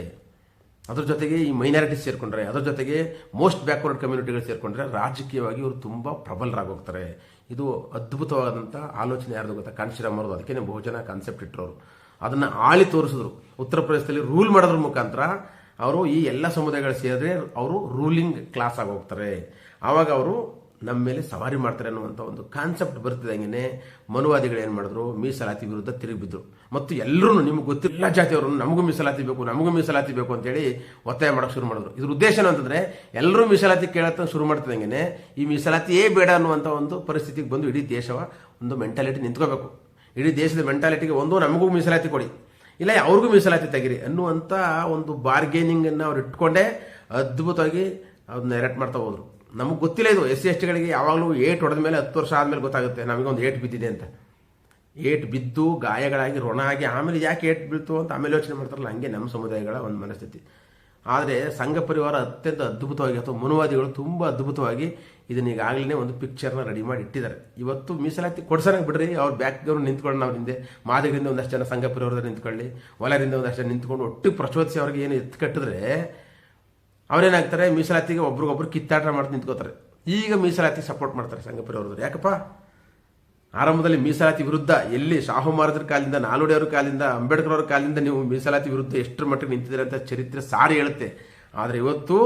ಅದ್ರ ಜೊತೆಗೆ ಈ ಮೈನಾರಿಟೀಸ್ ಸೇರ್ಕೊಂಡ್ರೆ, ಅದ್ರ ಜೊತೆಗೆ ಮೋಸ್ಟ್ ಬ್ಯಾಕ್ವರ್ಡ್ ಕಮ್ಯುನಿಟಿಗಳು ಸೇರ್ಕೊಂಡ್ರೆ ರಾಜಕೀಯವಾಗಿ ಇವರು ತುಂಬ ಪ್ರಬಲರಾಗೋಗ್ತಾರೆ. ಇದು ಅದ್ಭುತವಾದಂಥ ಆಲೋಚನೆ ಯಾರ್ದು ಗೊತ್ತಾ? ಕಾಂಶಿರಾಮ್ ಅವ್ರದ್ದು. ಅದಕ್ಕೆ ಬಹುಜನ ಕಾನ್ಸೆಪ್ಟ್ ಇಟ್ಟರು. ಅದನ್ನು ಆಳಿ ತೋರಿಸಿದ್ರು. ಉತ್ತರ ಪ್ರದೇಶದಲ್ಲಿ ರೂಲ್ ಮಾಡೋದ್ರ ಮುಖಾಂತರ ಅವರು ಈ ಎಲ್ಲ ಸಮುದಾಯಗಳು ಸೇರಿದ್ರೆ ಅವರು ರೂಲಿಂಗ್ ಕ್ಲಾಸ್ ಆಗಿ ಹೋಗ್ತಾರೆ. ಆವಾಗ ಅವರು ನಮ್ಮ ಮೇಲೆ ಸವಾರಿ ಮಾಡ್ತಾರೆ ಅನ್ನುವಂಥ ಒಂದು ಕಾನ್ಸೆಪ್ಟ್ ಬರ್ತಿದ್ದಂಗೆ ಮನುವಾದಿಗಳು ಏನು ಮಾಡಿದ್ರು? ಮೀಸಲಾತಿ ವಿರುದ್ಧ ತಿರುಗಿಬಿದ್ರು. ಮತ್ತು ಎಲ್ಲರೂ ನಿಮ್ಗೆ ಗೊತ್ತಿಲ್ಲ ಜಾತಿಯವರು ನಮಗೂ ಮೀಸಲಾತಿ ಬೇಕು, ನಮಗೂ ಮೀಸಲಾತಿ ಬೇಕು ಅಂತೇಳಿ ಒತ್ತಾಯ ಮಾಡೋಕೆ ಶುರು ಮಾಡಿದ್ರು. ಇದ್ರ ಉದ್ದೇಶ ಅಂತಂದ್ರೆ, ಎಲ್ಲರೂ ಮೀಸಲಾತಿ ಕೇಳತ್ತ ಶುರು ಮಾಡ್ತಿದ್ದಂಗೆ ಈ ಮೀಸಲಾತಿಯೇ ಬೇಡ ಅನ್ನುವಂಥ ಒಂದು ಪರಿಸ್ಥಿತಿಗೆ ಬಂದು ಇಡೀ ದೇಶವ ಒಂದು ಮೆಂಟಾಲಿಟಿ ನಿಂತ್ಕೋಬೇಕು. ಇಡೀ ದೇಶದ ಮೆಂಟಾಲಿಟಿಗೆ ನಮಗೂ ಮೀಸಲಾತಿ ಕೊಡಿ, ಇಲ್ಲ ಅವ್ರಿಗೂ ಮೀಸಲಾತಿ ತೆಗಿರಿ ಅನ್ನುವಂಥ ಒಂದು ಬಾರ್ಗೇನಿಂಗ್ ಅನ್ನು ಅವ್ರು ಇಟ್ಕೊಂಡೇ ಅದ್ಭುತವಾಗಿ ಅದನ್ನ ಎರೆಕ್ಟ್ ಮಾಡ್ತಾ ಹೋದ್ರು. ನಮಗೆ ಗೊತ್ತಿಲ್ಲ ಇದು SC ST ಗಳಿಗೆ ಯಾವಾಗಲೂ ಏಟ್ ಹೊಡೆದ ಮೇಲೆ 10 ವರ್ಷ ಆದ್ಮೇಲೆ ಗೊತ್ತಾಗುತ್ತೆ ನಮಗೆ ಒಂದು ಏಟ್ ಬಿದ್ದಿದೆ ಅಂತ. ಏಟ್ ಬಿದ್ದು ಗಾಯಗಳಾಗಿ ಋಣ ಆಗಿ ಆಮೇಲೆ ಯಾಕೆ ಏಟ್ ಬೀಳ್ತು ಅಂತ ಆಮೇಲೆ ಯೋಚನೆ ಮಾಡ್ತಾರಲ್ಲ, ಹಂಗೆ ನಮ್ಮ ಸಮುದಾಯಗಳ ಒಂದು ಮನಸ್ಥಿತಿ. ಆದರೆ ಸಂಘ ಪರಿವಾರ ಅತ್ಯಂತ ಅದ್ಭುತವಾಗಿ ಅಥವಾ ಮನುವಾದಿಗಳು ತುಂಬ ಅದ್ಭುತವಾಗಿ ಇದನ್ನ ಈಗಾಗಲೇ ಒಂದು ಪಿಕ್ಚರ್ನ ರೆಡಿ ಮಾಡಿ ಇಟ್ಟಿದ್ದಾರೆ. ಇವತ್ತು ಮೀಸಲಾತಿ ಕೊಡ್ಸೋಣ ಬಿಡ್ರಿ, ಅವ್ರು ಬ್ಯಾಕ್ದವ್ರು ನಿಂತ್ಕೊಂಡು ನಾವು ಹಿಂದೆ ಮಾದಿಗರಿಂದ ಒಂದಷ್ಟು ಜನ ಸಂಘ ಪರಿವಾರದಲ್ಲಿ ನಿಂತ್ಕೊಳ್ಳಿ, ಹೊಲರಿಂದ ಒಂದಷ್ಟು ಜನ ನಿಂತ್ಕೊಂಡು ಒಟ್ಟಿಗೆ ಪ್ರಚೋದಿಸಿ ಅವ್ರಿಗೆ ಏನು ಎತ್ತು ಕಟ್ಟಿದ್ರೆ ಅವ್ರೇನಾಗ್ತಾರೆ, ಮೀಸಲಾತಿಗೆ ಒಬ್ರಿಗೊಬ್ರು ಕಿತ್ತಾಟ ಮಾಡಿ ನಿಂತ್ಕೋತಾರೆ. ಈಗ ಮೀಸಲಾತಿ ಸಪೋರ್ಟ್ ಮಾಡ್ತಾರೆ ಸಂಘ ಪರಿವಾರದವ್ರು. ಯಾಕಪ್ಪ, ಆರಂಭದಲ್ಲಿ ಮೀಸಲಾತಿ ವಿರುದ್ಧ ಎಲ್ಲಿ ಶಾಹು ಮಹಾರಾಜರ ಕಾಲದಿಂದ, ನಾಲ್ವಡಿ ಅವರ ಕಾಲದಿಂದ, ಅಂಬೇಡ್ಕರ್ ಅವರ ಕಾಲದಿಂದ ನೀವು ಮೀಸಲಾತಿ ವಿರುದ್ಧ ಎಷ್ಟರ ಮಟ್ಟಿಗೆ ನಿಂತಿದ್ದೀರ ಅಂತ ಚರಿತ್ರೆ ಸಾರಿ ಹೇಳುತ್ತೆ. ಆದರೆ ಇವತ್ತು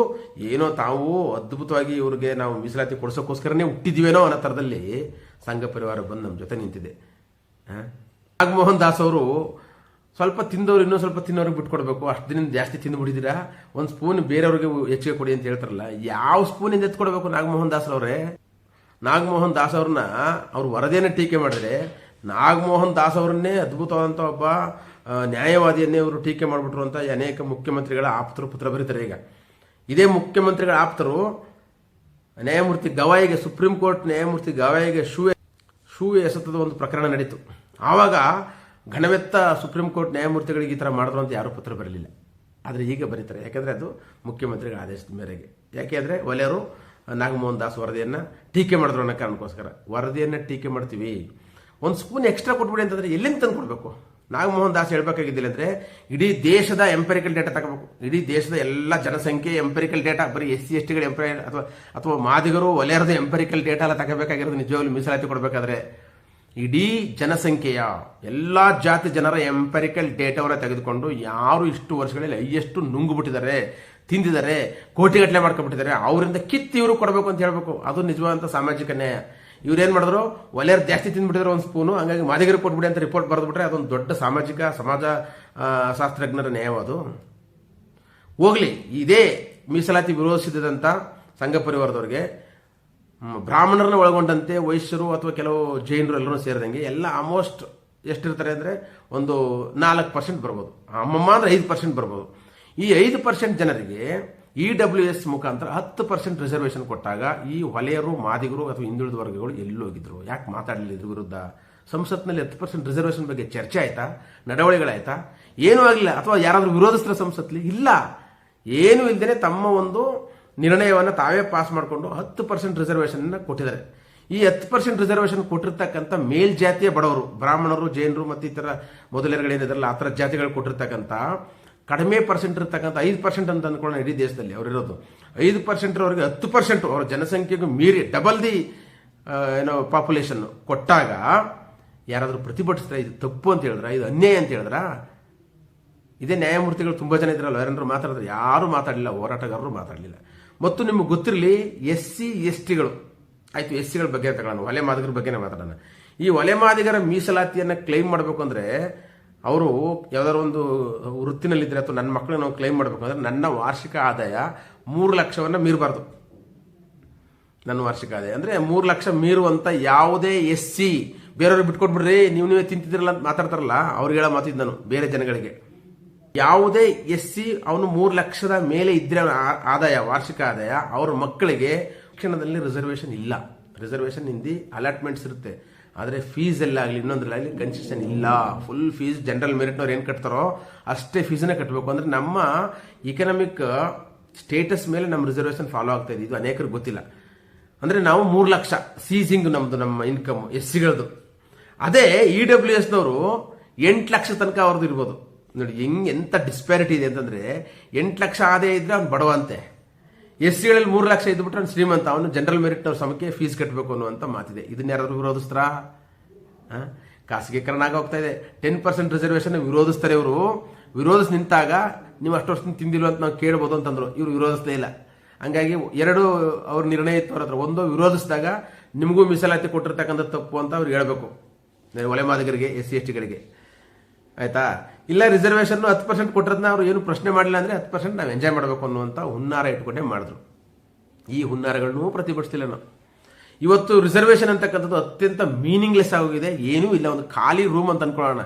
ಏನೋ ತಾವು ಅದ್ಭುತವಾಗಿ ಇವ್ರಿಗೆ ನಾವು ಮೀಸಲಾತಿ ಕೊಡ್ಸೋಕ್ಕೋಸ್ಕರನೇ ಹುಟ್ಟಿದ್ವೇನೋ ಅನ್ನೋ ಥರದಲ್ಲಿ ಸಂಘ ಪರಿವಾರ ಬಂದು ನಮ್ಮ ಜೊತೆ ನಿಂತಿದೆ. ನಾಗಮೋಹನ್ ದಾಸ್ ಅವರು ಸ್ವಲ್ಪ ತಿಂದವ್ರು ಇನ್ನೂ ಸ್ವಲ್ಪ ತಿನ್ನೋರಿಗೆ ಬಿಟ್ಕೊಡ್ಬೇಕು, ಅಷ್ಟು ದಿನ ಜಾಸ್ತಿ ತಿಂದುಬಿಟ್ಟಿದ್ದೀರಾ, ಒಂದು ಸ್ಪೂನ್ ಬೇರೆಯವ್ರಿಗೆ ಹೆಚ್ಚಿಗೆ ಕೊಡಿ ಅಂತ ಹೇಳ್ತಾರಲ್ಲ, ಯಾವ ಸ್ಪೂನಿಂದ ಎತ್ಕೊಡ್ಬೇಕು ನಾಗಮೋಹನ್ ದಾಸ್ ಅವರೇ? ನಾಗಮೋಹನ್ ದಾಸ್ ಅವ್ರನ್ನ ಅವ್ರ ವರದಿಯನ್ನು ಟೀಕೆ ಮಾಡಿದ್ರೆ, ನಾಗಮೋಹನ್ ದಾಸ್ ಅವರನ್ನೇ ಅದ್ಭುತವಾದಂಥ ಒಬ್ಬ ನ್ಯಾಯವಾದಿಯನ್ನೇ ಅವರು ಟೀಕೆ ಮಾಡಿಬಿಟ್ರು ಅಂತ ಅನೇಕ ಮುಖ್ಯಮಂತ್ರಿಗಳ ಆಪ್ತರು ಪತ್ರ ಬರೀತಾರೆ. ಈಗ ಇದೇ ಮುಖ್ಯಮಂತ್ರಿಗಳ ಆಪ್ತರು ನ್ಯಾಯಮೂರ್ತಿ ಗವಾಯಿಗೆ, ಸುಪ್ರೀಂ ಕೋರ್ಟ್ ನ್ಯಾಯಮೂರ್ತಿ ಗವಾಯಿಗೆ ಶೂ ಎಸೆತದ ಒಂದು ಪ್ರಕರಣ ನಡೀತು. ಆವಾಗ ಘನವೆತ್ತ ಸುಪ್ರೀಂ ಕೋರ್ಟ್ ನ್ಯಾಯಮೂರ್ತಿಗಳಿಗೆ ಈ ಥರ ಮಾಡಿದ್ರು ಅಂತ ಯಾರೂ ಪತ್ರ ಬರಲಿಲ್ಲ. ಆದರೆ ಈಗ ಬರೀತಾರೆ, ಯಾಕೆಂದರೆ ಅದು ಮುಖ್ಯಮಂತ್ರಿಗಳ ಆದೇಶದ ಮೇರೆಗೆ. ಯಾಕೆಂದರೆ ಒಲೆಯವರು ನಾಗಮೋಹನ್ ದಾಸ್ ವರದಿಯನ್ನು ಟೀಕೆ ಮಾಡಿದ್ರು ಅನ್ನೋ ಕಾರಣಕ್ಕೋಸ್ಕರ. ವರದಿಯನ್ನು ಟೀಕೆ ಮಾಡ್ತೀವಿ, ಒಂದು ಸ್ಪೂನ್ ಎಕ್ಸ್ಟ್ರಾ ಕೊಟ್ಬಿಡಿ ಅಂತಂದರೆ ಎಲ್ಲಿಂದ ತಂದು ಕೊಡಬೇಕು? ನಾಗಮೋಹನ್ ದಾಸ್ ಹೇಳ್ಬೇಕಾಗಿದ್ದಿಲ್ಲ ಅಂದರೆ ಇಡೀ ದೇಶದ ಎಂಪೆರಿಕಲ್ ಡೇಟಾ ತಗೋಬೇಕು. ಇಡೀ ದೇಶದ ಎಲ್ಲ ಜನಸಂಖ್ಯೆ ಎಂಪೆರಿಕಲ್ ಡೇಟಾ, ಬರೀ SC STಗಳ ಅಥವಾ ಮಾದಿಗರು ಒಲೆಯರದ ಎಂಪೆರಿಕಲ್ ಡೇಟಾ ಎಲ್ಲ ತಗೋಬೇಕಾಗಿರೋದು. ನಿಜವಾಗ್ಲೂ ಮೀಸಲಾತಿ ಕೊಡಬೇಕಾದ್ರೆ ಇಡೀ ಜನಸಂಖ್ಯೆಯ ಎಲ್ಲ ಜಾತಿ ಜನರ ಎಂಪೆರಿಕಲ್ ಡೇಟಾವನ್ನ ತೆಗೆದುಕೊಂಡು ಯಾರು ಇಷ್ಟು ವರ್ಷಗಳಲ್ಲಿ ಎಷ್ಟು ನುಂಗುಬಿಟ್ಟಿದ್ದಾರೆ, ತಿಂದಿದ್ದಾರೆ, ಕೋಟಿಗಟ್ಟಲೆ ಮಾಡ್ಕೊಂಡ್ಬಿಟ್ಟಿದ್ದಾರೆ, ಅವರಿಂದ ಕಿತ್ತು ಇವರು ಕೊಡಬೇಕು ಅಂತ ಹೇಳ್ಬೇಕು. ಅದು ನಿಜವಾದಂಥ ಸಾಮಾಜಿಕ ನ್ಯಾಯ. ಇವ್ರೇನು ಮಾಡಿದ್ರು, ಒಲೆಯರ್ ಜಾಸ್ತಿ ತಿಂದ್ಬಿಟ್ಟಿದ್ರು ಒಂದು ಸ್ಪೂನು, ಹಂಗಾಗಿ ಮಾದಿಗರಿಗೆ ಕೊಟ್ಬಿಡಿ ಅಂತ ರಿಪೋರ್ಟ್ ಬರೆದ್ಬಿಟ್ರೆ ಅದೊಂದು ದೊಡ್ಡ ಸಮಾಜ ಶಾಸ್ತ್ರಜ್ಞರ ನ್ಯಾಯವಾದು. ಹೋಗ್ಲಿ, ಇದೇ ಮೀಸಲಾತಿ ವಿರೋಧಿಸಿದಂಥ ಸಂಘ ಪರಿವಾರದವ್ರಿಗೆ ಬ್ರಾಹ್ಮಣರನ್ನ ಒಳಗೊಂಡಂತೆ ವೈಶ್ಯರು ಅಥವಾ ಕೆಲವು ಜೈನರು ಎಲ್ಲರೂ ಸೇರಿದಂಗೆ ಎಲ್ಲ ಆಲ್ಮೋಸ್ಟ್ ಎಷ್ಟಿರ್ತಾರೆ ಅಂದರೆ ಒಂದು 4% ಬರ್ಬೋದು, ಅಮ್ಮಮ್ಮ ಅಂದರೆ 5% ಬರ್ಬೋದು. ಈ 5% ಜನರಿಗೆ EWS ಮುಖಾಂತರ 10% ರಿಸರ್ವೇಷನ್ ಕೊಟ್ಟಾಗ ಈ ಹೊಲೆಯರು, ಮಾದಿಗರು ಅಥವಾ ಹಿಂದುಳಿದ ವರ್ಗಗಳು ಎಲ್ಲೋಗಿದ್ರು? ಯಾಕೆ ಮಾತಾಡಲಿಲ್ಲ ಇದ್ರ ವಿರುದ್ಧ? ಸಂಸತ್ನಲ್ಲಿ 10% ರಿಸರ್ವೇಷನ್ ಬಗ್ಗೆ ಚರ್ಚೆ ಆಯ್ತಾ? ನಡವಳಿಗಳಾಯ್ತಾ? ಏನೂ ಆಗಲಿಲ್ಲ. ಅಥವಾ ಯಾರಾದರೂ ವಿರೋಧಿಸಿದ ಸಂಸತ್ಲಿ? ಇಲ್ಲ. ಏನೂ ಇಲ್ಲದೇ ತಮ್ಮ ಒಂದು ನಿರ್ಣಯವನ್ನು ತಾವೇ ಪಾಸ್ ಮಾಡಿಕೊಂಡು 10% ರಿಸರ್ವೇಷನ್ ಕೊಟ್ಟಿದ್ದಾರೆ. ಈ 10% ರಿಸರ್ವೇಷನ್ ಕೊಟ್ಟಿರ್ತಕ್ಕಂಥ ಮೇಲ್ಜಾತಿಯ ಬಡವರು, ಬ್ರಾಹ್ಮಣರು, ಜೈನರು ಮತ್ತು ಇತರ ಮೊದಲೇರುಗಳೇನಿದಾರಲ್ಲ ಆ ಥರ ಜಾತಿಗಳು ಕೊಟ್ಟಿರ್ತಕ್ಕಂಥ ಕಡಿಮೆ ಪರ್ಸೆಂಟ್ ಇರ್ತಕ್ಕಂಥ 5% ಅಂತ ಅಂದ್ಕೊಳ್ಳೋಣ ಇಡೀ ದೇಶದಲ್ಲಿ ಅವರಿರೋದು. 5% ಅವರಿಗೆ 10% ಅವರ ಜನಸಂಖ್ಯೆಗೂ ಮೀರಿ ಡಬಲ್ ದಿ ಪಾಪ್ಯುಲೇಷನ್ ಕೊಟ್ಟಾಗ ಯಾರಾದರೂ ಪ್ರತಿಭಟಿಸ್ತಾರೆ, ಇದು ತಪ್ಪು ಅಂತ ಹೇಳಿದ್ರ, ಇದು ಅನ್ಯಾಯ ಅಂತ ಹೇಳಿದ್ರ? ಇದೇ ನ್ಯಾಯಮೂರ್ತಿಗಳು ತುಂಬ ಜನ ಇದ್ರಲ್ಲ, ಯಾರಾದ್ರೂ ಮಾತಾಡಿದ್ರೆ? ಯಾರೂ ಮಾತಾಡಲಿಲ್ಲ, ಹೋರಾಟಗಾರರು ಮಾತಾಡಲಿಲ್ಲ. ಮತ್ತು ನಿಮ್ಗೆ ಗೊತ್ತಿರಲಿ, SC STಗಳು ಆಯಿತು, SCಗಳ ಬಗ್ಗೆ ತಗೊಳ್ಳೋಣ, ಒಲೆ ಮಾದಿಗರ ಬಗ್ಗೆನೇ ಮಾತಾಡೋಣ. ಈ ಒಲೆ ಮಾದಿಗರ ಮೀಸಲಾತಿಯನ್ನು ಕ್ಲೈಮ್ ಮಾಡಬೇಕು ಅಂದರೆ ಅವರು ಯಾವ್ದಾದ್ರು ಒಂದು ವೃತ್ತಿನಲ್ಲಿದ್ದರೆ ಅಥವಾ ನನ್ನ ಮಕ್ಕಳು ನಾವು ಕ್ಲೈಮ್ ಮಾಡಬೇಕು ಅಂದರೆ ನನ್ನ ವಾರ್ಷಿಕ ಆದಾಯ 3 ಲಕ್ಷವನ್ನು ಮೀರಬಾರ್ದು. ನನ್ನ ವಾರ್ಷಿಕ ಆದಾಯ ಅಂದರೆ 3 ಲಕ್ಷ ಮೀರುವಂಥ ಯಾವುದೇ SC ಬೇರೆಯವ್ರಿಗೆ ಬಿಟ್ಕೊಟ್ಬಿಡ್ರಿ, ನೀವೇ ತಿಂತಿದ್ದೀರಲ್ಲ ಅಂತ ಮಾತಾಡ್ತಾರಲ್ಲ, ಅವ್ರಿಗೆ ಹೇಳೋ ಮಾತಿದ್ದು ನಾನು ಬೇರೆ ಜನಗಳಿಗೆ. ಯಾವುದೇ SC ಅವನು 3 ಲಕ್ಷದ ಮೇಲೆ ಇದ್ರೆ ಆದಾಯ, ವಾರ್ಷಿಕ ಆದಾಯ, ಅವ್ರ ಮಕ್ಕಳಿಗೆ ಶಿಕ್ಷಣದಲ್ಲಿ ರಿಸರ್ವೇಷನ್ ಇಲ್ಲ. ರಿಸರ್ವೇಷನ್ ಹಿಂದಿ ಅಲಾಟ್ಮೆಂಟ್ಸ್ ಇರುತ್ತೆ, ಆದರೆ ಫೀಸ್ ಎಲ್ಲ ಆಗಲಿ ಇನ್ನೊಂದ್ರಲ್ಲಾಗಲಿ ಕನ್ಸೆಷನ್ ಇಲ್ಲ. ಫುಲ್ ಫೀಸ್ ಜನರಲ್ ಮೆರಿಟ್ನವ್ರು ಏನು ಕಟ್ತಾರೋ ಅಷ್ಟೇ ಫೀಸನ್ನೇ ಕಟ್ಟಬೇಕು. ಅಂದರೆ ನಮ್ಮ ಇಕನಾಮಿಕ್ ಸ್ಟೇಟಸ್ ಮೇಲೆ ನಮ್ಮ ರಿಸರ್ವೇಷನ್ ಫಾಲೋ ಆಗ್ತಾ ಇದೆ. ಇದು ಅನೇಕರಿಗೆ ಗೊತ್ತಿಲ್ಲ. ಅಂದರೆ ನಾವು 3 ಲಕ್ಷ ಸೀಸಿಂಗ್ ನಮ್ಮದು, ನಮ್ಮ ಇನ್ಕಮ್ SCಗಳದು. ಅದೇ EWSನವರು 8 ಲಕ್ಷ ತನಕ ಅವ್ರದ್ದು ಇರ್ಬೋದು. ನೋಡಿ ಎಂಥ ಡಿಸ್ಪ್ಯಾರಿಟಿ ಇದೆ ಅಂತಂದರೆ, 8 ಲಕ್ಷ ಆದಾಯ ಇದ್ರೆ ಅವ್ನು ಬಡವ ಅಂತೆ, SCಗಳಲ್ಲಿ 3 ಲಕ್ಷ ಇದ್ಬಿಟ್ರೆ ಅವ್ನು ಶ್ರೀಮಂತ, ಅವನು ಜನರಲ್ ಮೆರಿಟ್ನವ್ರ ಸಮಕ್ಕೆ ಫೀಸ್ ಕಟ್ಟಬೇಕು ಅನ್ನುವಂಥ ಮಾತಿದೆ. ಇದನ್ನ ಯಾರಾದರೂ ವಿರೋಧಿಸ್ತಾರಾ? ಖಾಸಗೀಕರಣ ಆಗೋಗ್ತಾ ಇದೆ. 10% ರಿಸರ್ವೇಷನ್ ವಿರೋಧಿಸ್ತಾರೆ ಇವರು. ವಿರೋಧಿಸಿ ನಿಂತಾಗ ನೀವು ಅಷ್ಟು ವರ್ಷ ತಿಂದಿಲ್ಲ ಅಂತ ನಾವು ಕೇಳ್ಬೋದು ಅಂತಂದ್ರು. ಇವರು ವಿರೋಧಿಸಲೇ ಇಲ್ಲ. ಹಂಗಾಗಿ ಎರಡು ಅವ್ರ ನಿರ್ಣಯ ಇತ್ತು ಅವ್ರ ಹತ್ರ. ಒಂದು, ವಿರೋಧಿಸಿದಾಗ ನಿಮಗೂ ಮೀಸಲಾತಿ ಕೊಟ್ಟಿರ್ತಕ್ಕಂಥ ತಪ್ಪು ಅಂತ ಅವ್ರು ಹೇಳ್ಬೇಕು, ಒಲೆ ಮಾದಿಗರಿಗೆ, SC STಗಳಿಗೆ, ಆಯ್ತಾ? ಇಲ್ಲ ರಿಸರ್ವೇಷನ್ 10% ಕೊಟ್ಟಿರೋದನ್ನ ಅವ್ರು ಏನು ಪ್ರಶ್ನೆ ಮಾಡಲಿಲ್ಲ ಅಂದರೆ 10% ನಾವು ಎಂಜಾಯ್ ಮಾಡಬೇಕು ಅನ್ನುವಂಥ ಹುನ್ನಾರ ಇಟ್ಕೊಂಡೇ ಮಾಡಿದ್ರು. ಈ ಹುನ್ನಾರಗಳನ್ನೂ ಪ್ರತಿಭಟಿಸ್ತಿಲ್ಲ ನಾವು. ಇವತ್ತು ರಿಸರ್ವೇಷನ್ ಅಂತಕ್ಕಂಥದ್ದು ಅತ್ಯಂತ ಮೀನಿಂಗ್ಲೆಸ್ ಆಗೋಗಿದೆ. ಏನೂ ಇಲ್ಲ, ಒಂದು ಖಾಲಿ ರೂಮ್ ಅಂತ ಅನ್ಕೊಳ್ಳೋಣ.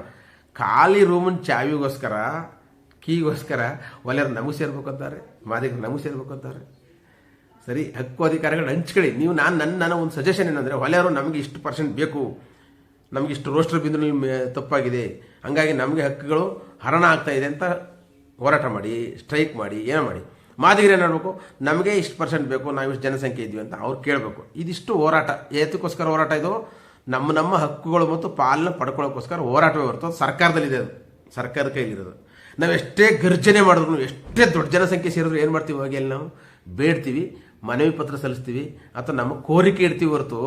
ಖಾಲಿ ರೂಮನ್ ಚಾವಿಗೋಸ್ಕರ, ಕೀಗೋಸ್ಕರ ಒಲೆಯರು ನಮಗೆ ಸೇರ್ಬೇಕು ಅಂತಾರೆ, ಮಾದಿಗರು ನಮಗೆ ಸೇರ್ಬೇಕು ಅಂತಾರೆ. ಸರಿ, ಹಕ್ಕು ಅಧಿಕಾರಗಳು ಹಂಚ್ಕೊಳ್ಳಿ ನೀವು. ನನ್ನ ಒಂದು ಸಜೆಷನ್ ಏನಂದರೆ, ಒಲೆಯವರು ನಮಗೆ ಇಷ್ಟು % ಬೇಕು, ನಮಗೆ ಇಷ್ಟು ರೋಸ್ಟರ್ ಬಿಂದುನಲ್ಲಿ ತಪ್ಪಾಗಿದೆ, ಹಂಗಾಗಿ ನಮಗೆ ಹಕ್ಕುಗಳು ಹರಣ ಆಗ್ತಾ ಇದೆ ಅಂತ ಹೋರಾಟ ಮಾಡಿ, ಸ್ಟ್ರೈಕ್ ಮಾಡಿ, ಏನೋ ಮಾಡಿ. ಮಾದಿಗರು ಏನು ಮಾಡಬೇಕು, ನಮಗೆ ಇಷ್ಟು ಪರ್ಸೆಂಟ್ ಬೇಕು, ನಾವು ಇಷ್ಟು ಜನಸಂಖ್ಯೆ ಇದ್ವಿ ಅಂತ ಅವ್ರು ಕೇಳಬೇಕು. ಇದಿಷ್ಟು ಹೋರಾಟ. ಏತಕ್ಕೋಸ್ಕರ ಹೋರಾಟ ಇದು? ನಮ್ಮ ಹಕ್ಕುಗಳು ಮತ್ತು ಪಾಲನೆ ಪಡ್ಕೊಳ್ಳೋಕ್ಕೋಸ್ಕರ ಹೋರಾಟವೇ ಹೊರತು ಸರ್ಕಾರದಲ್ಲಿದೆ. ಅದು ಸರ್ಕಾರದ ಕೈಲಿರೋದು. ನಾವು ಎಷ್ಟೇ ಗರ್ಜನೆ ಮಾಡಿದ್ರು, ಎಷ್ಟೇ ದೊಡ್ಡ ಜನಸಂಖ್ಯೆ ಸೇರಿದ್ರು ಏನು ಮಾಡ್ತೀವಿ? ಹೋಗಿ ಅಲ್ಲಿ ನಾವು ಬೇಡ್ತೀವಿ, ಮನವಿ ಪತ್ರ ಸಲ್ಲಿಸ್ತೀವಿ, ಅಥವಾ ನಮ್ಮ ಕೋರಿಕೆ ಇಡ್ತೀವಿ ಹೊರತು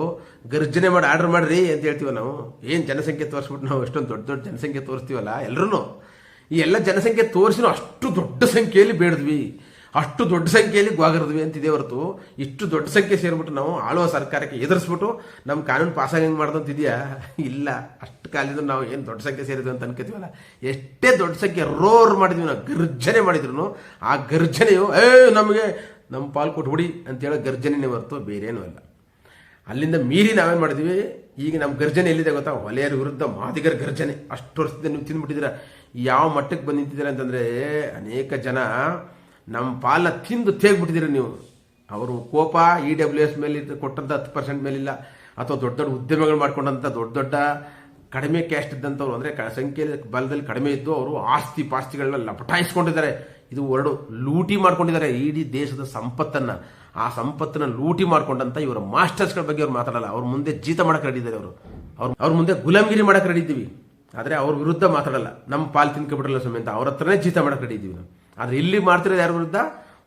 ಗರ್ಜನೆ ಮಾಡಿ ಆರ್ಡರ್ ಮಾಡ್ರಿ ಅಂತ ಹೇಳ್ತೀವಿ. ನಾವು ಏನು ಜನಸಂಖ್ಯೆ ತೋರಿಸ್ಬಿಟ್ಟು ನಾವು ಎಷ್ಟೊಂದು ದೊಡ್ಡ ದೊಡ್ಡ ಜನಸಂಖ್ಯೆ ತೋರಿಸ್ತೀವಲ್ಲ ಎಲ್ಲರೂ, ಈ ಎಲ್ಲ ಜನಸಂಖ್ಯೆ ತೋರಿಸಿನೂ ಅಷ್ಟು ದೊಡ್ಡ ಸಂಖ್ಯೆಯಲ್ಲಿ ಬೇಡಿದ್ವಿ, ಅಷ್ಟು ದೊಡ್ಡ ಸಂಖ್ಯೆಯಲ್ಲಿ ಗ್ವಾಗರದ್ವಿ ಅಂತಿದೆ ಹೊರತು ಇಷ್ಟು ದೊಡ್ಡ ಸಂಖ್ಯೆ ಸೇರಿಬಿಟ್ಟು ನಾವು ಆಳುವ ಸರ್ಕಾರಕ್ಕೆ ಎದುರಿಸ್ಬಿಟ್ಟು ನಮ್ಮ ಕಾನೂನು ಪಾಸಾಗಂಗೆ ಮಾಡ್ದಂತಿದೆಯಾ? ಇಲ್ಲ. ಅಷ್ಟು ಕಾಲದಿಂದ ನಾವು ಏನು ದೊಡ್ಡ ಸಂಖ್ಯೆ ಸೇರಿದ್ವಿ ಅಂತ ಅನ್ಕೋತೀವಲ್ಲ, ಎಷ್ಟೇ ದೊಡ್ಡ ಸಂಖ್ಯೆ ರೋರ್ ಮಾಡಿದ್ವಿ, ನಾವು ಗರ್ಜನೆ ಮಾಡಿದ್ರು ಆ ಗರ್ಜನೆಯು ನಮಗೆ ನಮ್ಮ ಪಾಲು ಕೊಟ್ಬಿಡಿ ಅಂತೇಳೋ ಗರ್ಜನೆನೇ ಹೊರತು ಬೇರೇನೂ ಅಲ್ಲ. ಅಲ್ಲಿಂದ ಮೀರಿ ನಾವೇನು ಮಾಡಿದ್ವಿ, ಈಗ ನಮ್ಮ ಗರ್ಜನೆ ಎಲ್ಲಿದೆ ಗೊತ್ತಾ? ಹೊಲೆಯರ ವಿರುದ್ಧ ಮಾದಿಗರ ಗರ್ಜನೆ. ಅಷ್ಟು ವರ್ಷದಿಂದ ನೀವು ತಿಂದ್ಬಿಟ್ಟಿದ್ದೀರಾ. ಯಾವ ಮಟ್ಟಕ್ಕೆ ಬಂದು ನಿಂತಿದ್ದೀರಾ ಅಂತಂದರೆ, ಅನೇಕ ಜನ ನಮ್ಮ ಪಾಲನ್ನ ತಿಂದು ತೇಗ್ಬಿಟ್ಟಿದ್ದೀರ ನೀವು. ಅವರು ಕೋಪ EWS ಮೇಲೆ ಕೊಟ್ಟಂಥ 10% ಮೇಲಿಲ್ಲ, ಅಥವಾ ದೊಡ್ಡ ದೊಡ್ಡ ಉದ್ಯಮಗಳು ಮಾಡ್ಕೊಂಡಂಥ ದೊಡ್ಡ ದೊಡ್ಡ ಕಡಿಮೆ ಕ್ಯಾಸ್ಟ್ ಇದ್ದಂಥವ್ರು, ಅಂದರೆ ಸಂಖ್ಯೆಯಲ್ಲಿ ಬಲದಲ್ಲಿ ಕಡಿಮೆ ಇದ್ದು ಅವರು ಆಸ್ತಿ ಪಾಸ್ತಿಗಳನ್ನ ಲಪಟಾಯಿಸ್ಕೊಂಡಿದ್ದಾರೆ. ಇದು ಹೊರಡು ಲೂಟಿ ಮಾಡ್ಕೊಂಡಿದ್ದಾರೆ ಇಡೀ ದೇಶದ ಸಂಪತ್ತನ್ನು. ಆ ಸಂಪತ್ತನ್ನು ಲೂಟಿ ಮಾಡ್ಕೊಂಡಂಥ ಇವರ ಮಾಸ್ಟರ್ಸ್ಗಳ ಬಗ್ಗೆ ಅವ್ರು ಮಾತಾಡಲ್ಲ. ಅವ್ರ ಮುಂದೆ ಜೀತ ಮಾಡಕ್ಕೆ ರೆಡಿ ಇದ್ದಾರೆ. ಅವ್ರ ಮುಂದೆ ಗುಲಾಮಗಿರಿ ಮಾಡಕ್ಕೆ ರೆಡಿ ಇದ್ದೀವಿ, ಆದರೆ ಅವ್ರ ವಿರುದ್ಧ ಮಾತಾಡಲ್ಲ. ನಮ್ಮ ಪಾಲು ತಿನ್ಕೊಬಿಟ್ರಲ್ಲ ಸ್ವಾಮಿ ಅಂತ ಅವ್ರ ಹತ್ರನೇ ಜೀತ ಮಾಡಕ್ಕೆ ರೆಡಿ ಇದ್ದೀವಿ ನಾವು. ಆದರೆ ಇಲ್ಲಿ ಮಾಡ್ತಿರೋದು ಯಾರ ವಿರುದ್ಧ?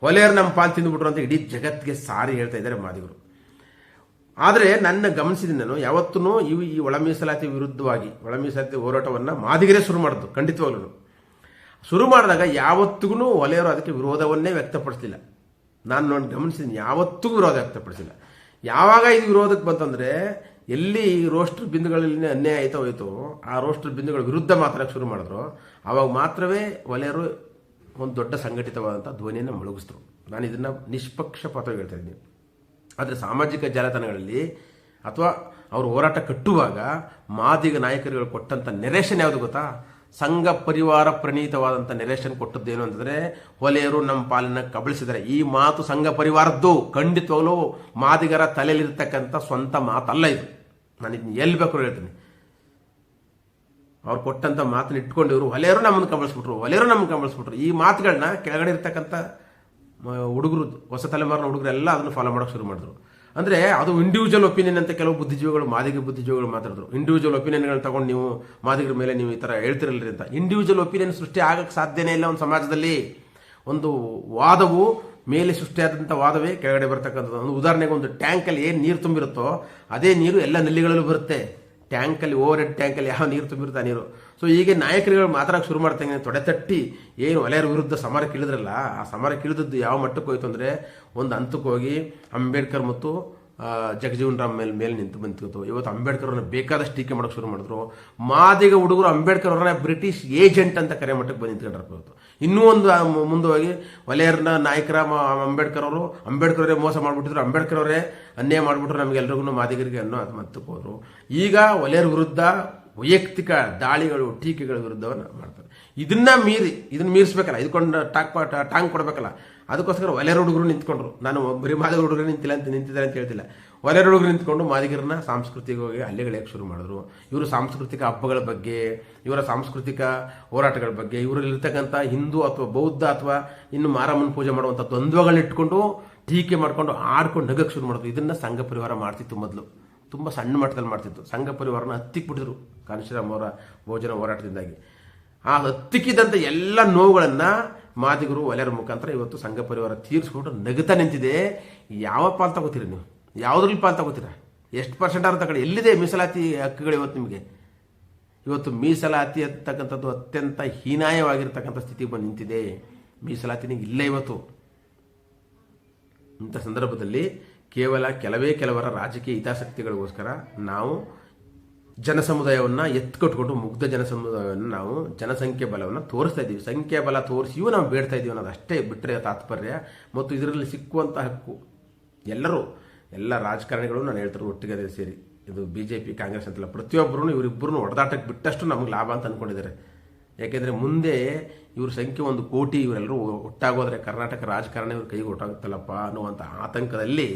ಹೊಲೆಯರು ನಮ್ಮ ಪಾಲು ತಿಂದುಬಿಟ್ರು ಅಂತ ಇಡೀ ಜಗತ್ತಿಗೆ ಸಾರಿ ಹೇಳ್ತಾ ಇದ್ದಾರೆ ಮಾದಿಗರು. ಆದರೆ ನನ್ನ ಗಮನಿಸಿದ್ದೀನಿ ನಾನು, ಯಾವತ್ತೂ ಈ ಒಳ ಮೀಸಲಾತಿ ವಿರುದ್ಧವಾಗಿ ಒಳ ಮೀಸಲಾತಿ ಹೋರಾಟವನ್ನು ಮಾದಿಗರೇ ಶುರು ಮಾಡಿದ್ದು. ಖಂಡಿತವಾಗ್ಲೂ ಶುರು ಮಾಡಿದಾಗ ಯಾವತ್ತಿಗೂ ಹೊಲೆಯರು ಅದಕ್ಕೆ ವಿರೋಧವನ್ನೇ ವ್ಯಕ್ತಪಡಿಸಲಿಲ್ಲ. ನಾನು ಗಮನಿಸಿದ್ದೀನಿ, ಯಾವತ್ತಿಗೂ ವಿರೋಧ ವ್ಯಕ್ತಪಡಿಸಿಲ್ಲ. ಯಾವಾಗ ಇದು ವಿರೋಧಕ್ಕೆ ಬಂತಂದರೆ, ಎಲ್ಲಿ ರೋಸ್ಟರ್ ಬಿಂದುಗಳಲ್ಲಿ ಅನ್ಯಾಯ ಆಯ್ತಾ ಹೋಯ್ತು, ಆ ರೋಸ್ಟರ್ ಬಿಂದುಗಳ ವಿರುದ್ಧ ಮಾತಾಡೋಕ್ಕೆ ಶುರು ಮಾಡಿದ್ರು, ಆವಾಗ ಮಾತ್ರವೇ ಹೊಲೆಯರು ಒಂದು ದೊಡ್ಡ ಸಂಘಟಿತವಾದಂಥ ಧ್ವನಿಯನ್ನು ಮೊಳಗಿಸಿದ್ರು. ನಾನು ಇದನ್ನು ನಿಷ್ಪಕ್ಷಪಾತವಾಗಿ ಹೇಳ್ತಾ ಇದ್ದೀನಿ. ಆದರೆ ಸಾಮಾಜಿಕ ಜಾಲತಾಣಗಳಲ್ಲಿ ಅಥವಾ ಅವರು ಹೋರಾಟ ಕಟ್ಟುವಾಗ ಮಾದಿಗ ನಾಯಕರುಗಳು ಕೊಟ್ಟಂಥ ನೆರೇಷನ್ ಯಾವುದು ಗೊತ್ತಾ? ಸಂಘ ಪರಿವಾರ ಪ್ರಣೀತವಾದಂಥ ನೆರೇಷನ್ ಕೊಟ್ಟದ್ದೇನು ಅಂತಂದರೆ, ಹೊಲೆಯರು ನಮ್ಮ ಪಾಲನ್ನ ಕಬಳಿಸಿದ್ದಾರೆ. ಈ ಮಾತು ಸಂಘ ಪರಿವಾರದ್ದು, ಖಂಡಿತವಾಗಲೂ ಮಾದಿಗರ ತಲೆಯಲ್ಲಿರ್ತಕ್ಕಂಥ ಸ್ವಂತ ಮಾತಲ್ಲ ಇದು. ನಾನು ಇದನ್ನ ಎಲ್ಲಿ ಬೇಕಾದ್ರೂ ಹೇಳ್ತೀನಿ. ಅವ್ರು ಕೊಟ್ಟಂಥ ಮಾತನ್ನ ಇಟ್ಕೊಂಡು ಇವರು ಹೊಲೆಯರು ನಮ್ಮನ್ನು ಕಬಳಿಸ್ಬಿಟ್ರು. ಈ ಮಾತುಗಳನ್ನ ಕೆಳಗಡೆ ಇರ್ತಕ್ಕಂಥ ಹುಡುಗರು, ಹೊಸ ತಲೆಮಾರಿನ ಹುಡುಗರೆಲ್ಲ ಅದನ್ನು ಫಾಲೋ ಮಾಡೋಕೆ ಶುರು ಮಾಡಿದ್ರು. ಅಂದರೆ ಅದು ಇಂಡಿವಿಜುವಲ್ ಒಪಿನಿಯನ್ ಅಂತ ಕೆಲವು ಬುದ್ಧಿಜೀವಿಗಳು, ಮಾದಿಗ ಬುದ್ಧಿಜೀವಿಗಳು ಮಾತಾಡಿದ್ರು. ಇಂಡಿವಿಜುವಲ್ ಒಪಿನಿಯನ್ಗಳನ್ನ ತಗೊಂಡು ನೀವು ಮಾದಿಗರ ಮೇಲೆ ನೀವು ಈ ಥರ ಹೇಳ್ತಿರಲ್ರಿ ಅಂತ. ಇಂಡಿವಿಜುವಲ್ ಒಪಿನಿಯನ್ ಸೃಷ್ಟಿ ಆಗಕ್ಕೆ ಸಾಧ್ಯನೇ ಇಲ್ಲ ಒಂದು ಸಮಾಜದಲ್ಲಿ. ಒಂದು ವಾದವು ಮೇಲೆ ಸೃಷ್ಟಿಯಾದಂಥ ವಾದವೇ ಕೆಳಗಡೆ ಬರ್ತಕ್ಕಂಥದ್ದು. ಒಂದು ಉದಾಹರಣೆಗೆ, ಒಂದು ಟ್ಯಾಂಕಲ್ಲಿ ಏನು ನೀರು ತುಂಬಿರುತ್ತೋ ಅದೇ ನೀರು ಎಲ್ಲ ನಲ್ಲಿಗಳಲ್ಲೂ ಬರುತ್ತೆ. ಟ್ಯಾಂಕಲ್ಲಿ, ಓವರ್ ಹೆಡ್ ಟ್ಯಾಂಕಲ್ಲಿ ಯಾವ ನೀರು ತುಂಬಿರುತ್ತೆ ಆ ನೀರು. ಸೊ ಹೀಗೆ ನಾಯಕರುಗಳು ಮಾತಾಡೋಕೆ ಶುರು ಮಾಡ್ತಂಗೆ ತೊಡೆ ತಟ್ಟಿ ಏನು ಹೊಲೆಯರ ವಿರುದ್ಧ ಸಮರಕ್ಕೆ ಇಳಿದ್ರಲ್ಲ, ಆ ಸಮರಕ್ಕೆ ಇಳಿದದ್ದು ಯಾವ ಮಟ್ಟಕ್ಕೆ ಹೋಯ್ತು ಅಂದರೆ, ಒಂದು ಹಂತಕ್ಕೆ ಹೋಗಿ ಅಂಬೇಡ್ಕರ್ ಮತ್ತು ಜಗಜೀವನ್ ರಾಮ್ ಮೇಲೆ ನಿಂತು ಬಂತು. ಇವತ್ತು ಅಂಬೇಡ್ಕರ್ ಅವ್ರನ್ನ ಬೇಕಾದಷ್ಟು ಟೀಕೆ ಮಾಡೋಕೆ ಶುರು ಮಾಡಿದ್ರು. ಮಾದಿಗ ಹುಡುಗರು ಅಂಬೇಡ್ಕರ್ ಅವ್ರನ್ನ ಬ್ರಿಟಿಷ್ ಏಜೆಂಟ್ ಅಂತ ಕರೆ ಮಟ್ಟಕ್ಕೆ ಬಂದು ನಿಂತ್ಕೊಂಡ್ರು. ಇನ್ನೂ ಒಂದು ಮುಂದೆ ಹೋಗಿ ಹೊಲೆಯರ್ನ ನಾಯಕರ ಅಂಬೇಡ್ಕರ್ ಅವರೇ ಮೋಸ ಮಾಡಿಬಿಟ್ಟಿದ್ರು, ಅಂಬೇಡ್ಕರ್ ಅವರೇ ಅನ್ಯಾಯ ಮಾಡಿಬಿಟ್ರು ನಮಗೆಲ್ರಿಗೂ ಮಾದಿಗರಿಗೆ ಅನ್ನೋ ಅದು ಮತ್ತಕ್ಕೆ ಹೋದ್ರು. ಈಗ ಹೊಲೆಯರ ವಿರುದ್ಧ ವೈಯಕ್ತಿಕ ದಾಳಿಗಳು, ಟೀಕೆಗಳ ವಿರುದ್ಧವನ್ನು ಮಾಡ್ತಾರೆ. ಇದನ್ನ ಮೀರಿಸ್ಬೇಕಲ್ಲ, ಇದಕ್ಕೊಂದು ಟಾಂಗ್ ಕೊಡಬೇಕಲ್ಲ. ಅದಕ್ಕೋಸ್ಕರ ಹೊಲೆಯರ ಹುಡುಗರು ನಿಂತ್ಕೊಂಡ್ರು. ನಾನು ಬರೀ ಮಾದಿಗರ ಹುಡುಗರು ನಿಂತಿದ್ದಾರೆ ಅಂತ ಹೇಳ್ತಿಲ್ಲ. ಹೊಲೆಯರ ಹುಡುಗರು ನಿಂತ್ಕೊಂಡು ಮಾದಿಗರನ್ನ ಸಾಂಸ್ಕೃತಿಕವಾಗಿ ಹಲ್ಲೆಗಳಕ್ಕೆ ಶುರು ಮಾಡಿದ್ರು. ಇವರು ಸಾಂಸ್ಕೃತಿಕ ಹಬ್ಬಗಳ ಬಗ್ಗೆ, ಇವರ ಸಾಂಸ್ಕೃತಿಕ ಹೋರಾಟಗಳ ಬಗ್ಗೆ, ಇವರಲ್ಲಿರ್ತಕ್ಕಂಥ ಹಿಂದೂ ಅಥವಾ ಬೌದ್ಧ ಅಥವಾ ಇನ್ನು ಮಾರಮ್ಮನ ಪೂಜೆ ಮಾಡುವಂಥ ದ್ವಂದ್ವಗಳನ್ನ ಇಟ್ಕೊಂಡು ಟೀಕೆ ಮಾಡ್ಕೊಂಡು ಆಡ್ಕೊಂಡು ನಗಕ್ಕೆ ಶುರು ಮಾಡಿದ್ರು. ಇದನ್ನ ಸಂಘ ಪರಿವಾರ ಮಾಡ್ತಿತ್ತು. ಮೊದಲು ತುಂಬ ಸಣ್ಣ ಮಟ್ಟದಲ್ಲಿ ಮಾಡ್ತಿತ್ತು. ಸಂಘ ಪರಿವಾರನ ಹತ್ತಿಕ್ಬಿಟ್ಟಿದ್ರು ಕಾಂಶಿರಾಮ್ ಅವರ ಬಹುಜನ ಹೋರಾಟದಿಂದಾಗಿ. ಆ ಹತ್ತಿಕ್ಕಿದಂಥ ಎಲ್ಲ ನೋವುಗಳನ್ನು ಮಾದಿಗರು ಹೊಲೆಯರ ಮುಖಾಂತರ ಇವತ್ತು ಸಂಘ ಪರಿವಾರ ತೀರಿಸ್ಬಿಟ್ಟು ನಗುತ್ತಾ ನಿಂತಿದೆ. ಯಾವ ಪಾಲ್ ತಗೋತೀರಿ ನೀವು? ಯಾವುದ್ರಲ್ಲಿ ಪಾಲ್ ತಗೋತೀರಾ? ಎಷ್ಟು ಪರ್ಸೆಂಟ್ ಆರು ತಗೊಳ್ಳಿ. ಎಲ್ಲಿದೆ ಮೀಸಲಾತಿ ಹಕ್ಕುಗಳು ಇವತ್ತು ನಿಮಗೆ? ಇವತ್ತು ಮೀಸಲಾತಿ ಅಂತಕ್ಕಂಥದ್ದು ಅತ್ಯಂತ ಹೀನಾಯವಾಗಿರ್ತಕ್ಕಂಥ ಸ್ಥಿತಿಗೆ ಬಂದು ನಿಂತಿದೆ. ಮೀಸಲಾತಿನಿಗೆ ಇಲ್ಲ ಇವತ್ತು. ಇಂಥ ಸಂದರ್ಭದಲ್ಲಿ ಕೇವಲ ಕೆಲವರ ರಾಜಕೀಯ ಹಿತಾಸಕ್ತಿಗಳಿಗೋಸ್ಕರ ನಾವು ಜನಸಮುದಾಯವನ್ನು ಎತ್ಕೊಟ್ಕೊಂಡು, ಮುಗ್ಧ ಜನಸಮುದಾಯವನ್ನು ನಾವು ಜನಸಂಖ್ಯೆ ಬಲವನ್ನು ತೋರಿಸ್ತಾ ಇದ್ದೀವಿ. ಸಂಖ್ಯಾ ಬಲ ತೋರಿಸಿಯೂ ನಾವು ಬೇಡ್ತಾ ಇದ್ದೀವಿ ಅನ್ನೋದು ಅಷ್ಟೇ ಬಿಟ್ಟರೆ ತಾತ್ಪರ್ಯ. ಮತ್ತು ಇದರಲ್ಲಿ ಸಿಕ್ಕುವಂಥ ಹಕ್ಕು ಎಲ್ಲ ರಾಜಕಾರಣಿಗಳು ನಾನು ಹೇಳ್ತಾರೆ ಒಟ್ಟಿಗೆ ಸೇರಿ, ಇದು BJP ಕಾಂಗ್ರೆಸ್ ಅಂತಲ್ಲ, ಪ್ರತಿಯೊಬ್ಬರೂ ಇವರಿಬ್ಬರನ್ನು ಹೊಡೆದಾಟಕ್ಕೆ ಬಿಟ್ಟಷ್ಟು ನಮಗೆ ಲಾಭ ಅಂತ ಅಂದ್ಕೊಂಡಿದ್ದಾರೆ. ಯಾಕೆಂದರೆ ಮುಂದೆ ಇವ್ರ ಸಂಖ್ಯೆ 1 ಕೋಟಿ, ಇವರೆಲ್ಲರೂ ಒಟ್ಟಾಗೋದ್ರೆ ಕರ್ನಾಟಕ ರಾಜಕಾರಣ ಇವ್ರ ಕೈಗೆ ಒಟ್ಟಾಗುತ್ತಲ್ಲಪ್ಪ ಅನ್ನುವಂಥ ಆತಂಕದಲ್ಲಿ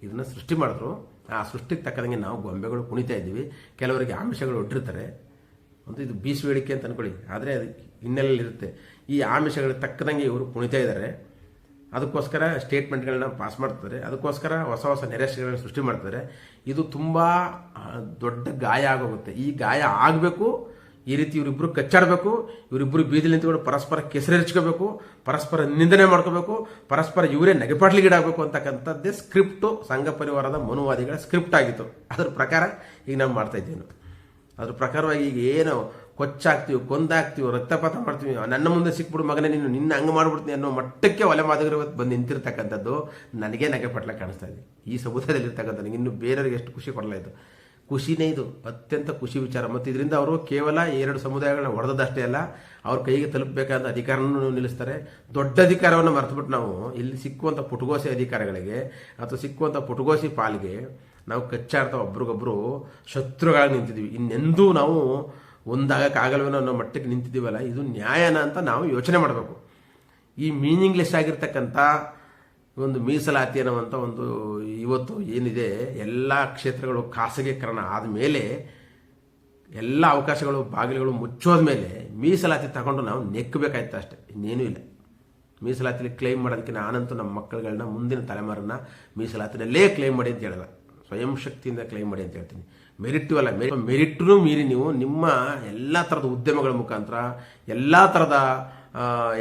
ಇದನ್ನು ಸೃಷ್ಟಿ ಮಾಡಿದ್ರು. ಆ ಸೃಷ್ಟಿಗೆ ತಕ್ಕದಂಗೆ ನಾವು ಗೊಂಬೆಗಳು ಕುಣಿತಾ ಇದ್ದೀವಿ. ಕೆಲವರಿಗೆ ಆಮಿಷಗಳು ಒಡ್ಡಿರ್ತಾರೆ, ಒಂದು ಇದು ಬೀಸುವೇಡಿಕೆ ಅಂತ ಅನ್ಕೊಳ್ಳಿ, ಆದರೆ ಅದು ಹಿನ್ನೆಲೆಯಲ್ಲಿರುತ್ತೆ. ಈ ಆಮಿಷಗಳಿಗೆ ತಕ್ಕದಂಗೆ ಇವರು ಕುಣಿತಾ ಇದ್ದಾರೆ. ಅದಕ್ಕೋಸ್ಕರ ಸ್ಟೇಟ್ಮೆಂಟ್ಗಳನ್ನ ಪಾಸ್ ಮಾಡ್ತಾರೆ, ಅದಕ್ಕೋಸ್ಕರ ಹೊಸ ಹೊಸ ನಿರಾಶೆಗಳನ್ನ ಸೃಷ್ಟಿ ಮಾಡ್ತಾರೆ. ಇದು ತುಂಬ ದೊಡ್ಡ ಗಾಯ ಆಗೋಗುತ್ತೆ. ಈ ಗಾಯ ಆಗಬೇಕು, ಈ ರೀತಿ ಇವರಿಬ್ಬರು ಕಚ್ಚಾಡಬೇಕು, ಇವರಿಬ್ಬರು ಬೀದಿಲಿ ನಿಂತ್ಕೊಂಡು ಪರಸ್ಪರ ಕೆಸರೆರ್ಚ್ಕೋಬೇಕು, ಪರಸ್ಪರ ನಿಂದನೆ ಮಾಡ್ಕೋಬೇಕು, ಪರಸ್ಪರ ಇವರೇ ನೆಗೆಪಾಟ್ಲಿಗೀಡಾಗಬೇಕು ಅಂತಕ್ಕಂಥದ್ದೇ ಸ್ಕ್ರಿಪ್ಟು ಸಂಘ ಪರಿವಾರದ ಮನುವಾದಿಗಳ ಸ್ಕ್ರಿಪ್ಟ್ ಆಗಿತ್ತು. ಅದ್ರ ಪ್ರಕಾರ ಈಗ ನಾವು ಮಾಡ್ತಾ ಇದ್ದೀವಿ. ಅದ್ರ ಪ್ರಕಾರವಾಗಿ ಈಗ ಏನು ಕೊಚ್ಚಾಗ್ತೀವಿ, ಕೊಂದಾಗ್ತೀವಿ, ರಕ್ತಪಾತ ಮಾಡ್ತೀವಿ, ನನ್ನ ಮುಂದೆ ಸಿಕ್ಬಿಡು ಮಗನೇ ನೀನು, ನಿನ್ನ ಹಂಗೆ ಮಾಡ್ಬಿಡ್ತೀನಿ ಅನ್ನೋ ಮಟ್ಟಕ್ಕೆ ಒಲೆ ಮಾದಗರು ಇವತ್ತು ಬಂದು ನಿಂತಿರ್ತಕ್ಕಂಥದ್ದು ನನಗೆ ನಗೆಪಟ್ಲ ಕಾಣಿಸ್ತಾ ಇದೆ. ಈ ಸಮುದಾಯದಲ್ಲಿರ್ತಕ್ಕಂಥ ನನಗೆ ಇನ್ನು ಬೇರೆಯವ್ರಿಗೆ ಎಷ್ಟು ಖುಷಿ ಕೊಡಲ್ಲ. ಇದು ಖುಷಿನೇ, ಇದು ಅತ್ಯಂತ ಖುಷಿ ವಿಚಾರ. ಮತ್ತು ಇದರಿಂದ ಅವರು ಕೇವಲ 2 ಸಮುದಾಯಗಳನ್ನ ಹೊಡೆದಷ್ಟೇ ಅಲ್ಲ, ಅವ್ರ ಕೈಗೆ ತಲುಪಬೇಕಾದ ಅಧಿಕಾರನೂ ನಿಲ್ಲಿಸ್ತಾರೆ. ದೊಡ್ಡ ಅಧಿಕಾರವನ್ನು ಮರೆತುಬಿಟ್ಟು ನಾವು ಇಲ್ಲಿ ಸಿಕ್ಕುವಂಥ ಪುಟಗೋಸಿ ಅಧಿಕಾರಿಗಳಿಗೆ ಅಥವಾ ಸಿಕ್ಕುವಂಥ ಪುಟಗೋಸಿ ಪಾಲಿಗೆ ನಾವು ಕಚ್ಚಾಡ್ತಾ ಒಬ್ರಿಗೊಬ್ರು ಶತ್ರುಗಳಾಗಿ ನಿಂತಿದ್ದೀವಿ. ಇನ್ನೆಂದೂ ನಾವು ಒಂದಾಗಕ್ಕಾಗಲ್ವೇನೋ ಅನ್ನೋ ಮಟ್ಟಕ್ಕೆ ನಿಂತಿದ್ದೀವಲ್ಲ, ಇದು ನ್ಯಾಯನ ಅಂತ ನಾವು ಯೋಚನೆ ಮಾಡಬೇಕು. ಈ ಮೀನಿಂಗ್ಲೆಸ್ ಆಗಿರ್ತಕ್ಕಂಥ ಒಂದು ಮೀಸಲಾತಿ ಅನ್ನುವಂಥ ಒಂದು ಇವತ್ತು ಏನಿದೆ, ಎಲ್ಲ ಕ್ಷೇತ್ರಗಳು ಖಾಸಗೀಕರಣ ಆದಮೇಲೆ, ಎಲ್ಲ ಅವಕಾಶಗಳು ಬಾಗಿಲುಗಳು ಮುಚ್ಚೋದ ಮೇಲೆ ಮೀಸಲಾತಿ ತಗೊಂಡು ನಾವು ನೆಕ್ಕಬೇಕಾಯ್ತು ಅಷ್ಟೇ, ಇನ್ನೇನೂ ಇಲ್ಲ. ಮೀಸಲಾತಿಲಿ ಕ್ಲೈಮ್ ಮಾಡೋದಕ್ಕೆ ನಾನಂತೂ ನಮ್ಮ ಮಕ್ಕಳುಗಳನ್ನ, ಮುಂದಿನ ತಲೆಮಾರನ್ನ ಮೀಸಲಾತಿನಲ್ಲೇ ಕ್ಲೈಮ್ ಮಾಡಿ ಅಂತ ಹೇಳಲ್ಲ, ಸ್ವಯಂ ಶಕ್ತಿಯಿಂದ ಕ್ಲೈಮ್ ಮಾಡಿ ಅಂತ ಹೇಳ್ತೀನಿ. ಮೆರಿಟ್ ಅಲ್ಲ, ಮೆರಿಟ್ನೂ ಮೀರಿ ನೀವು ನಿಮ್ಮ ಎಲ್ಲ ಥರದ ಉದ್ಯಮಗಳ ಮುಖಾಂತರ, ಎಲ್ಲ ಥರದ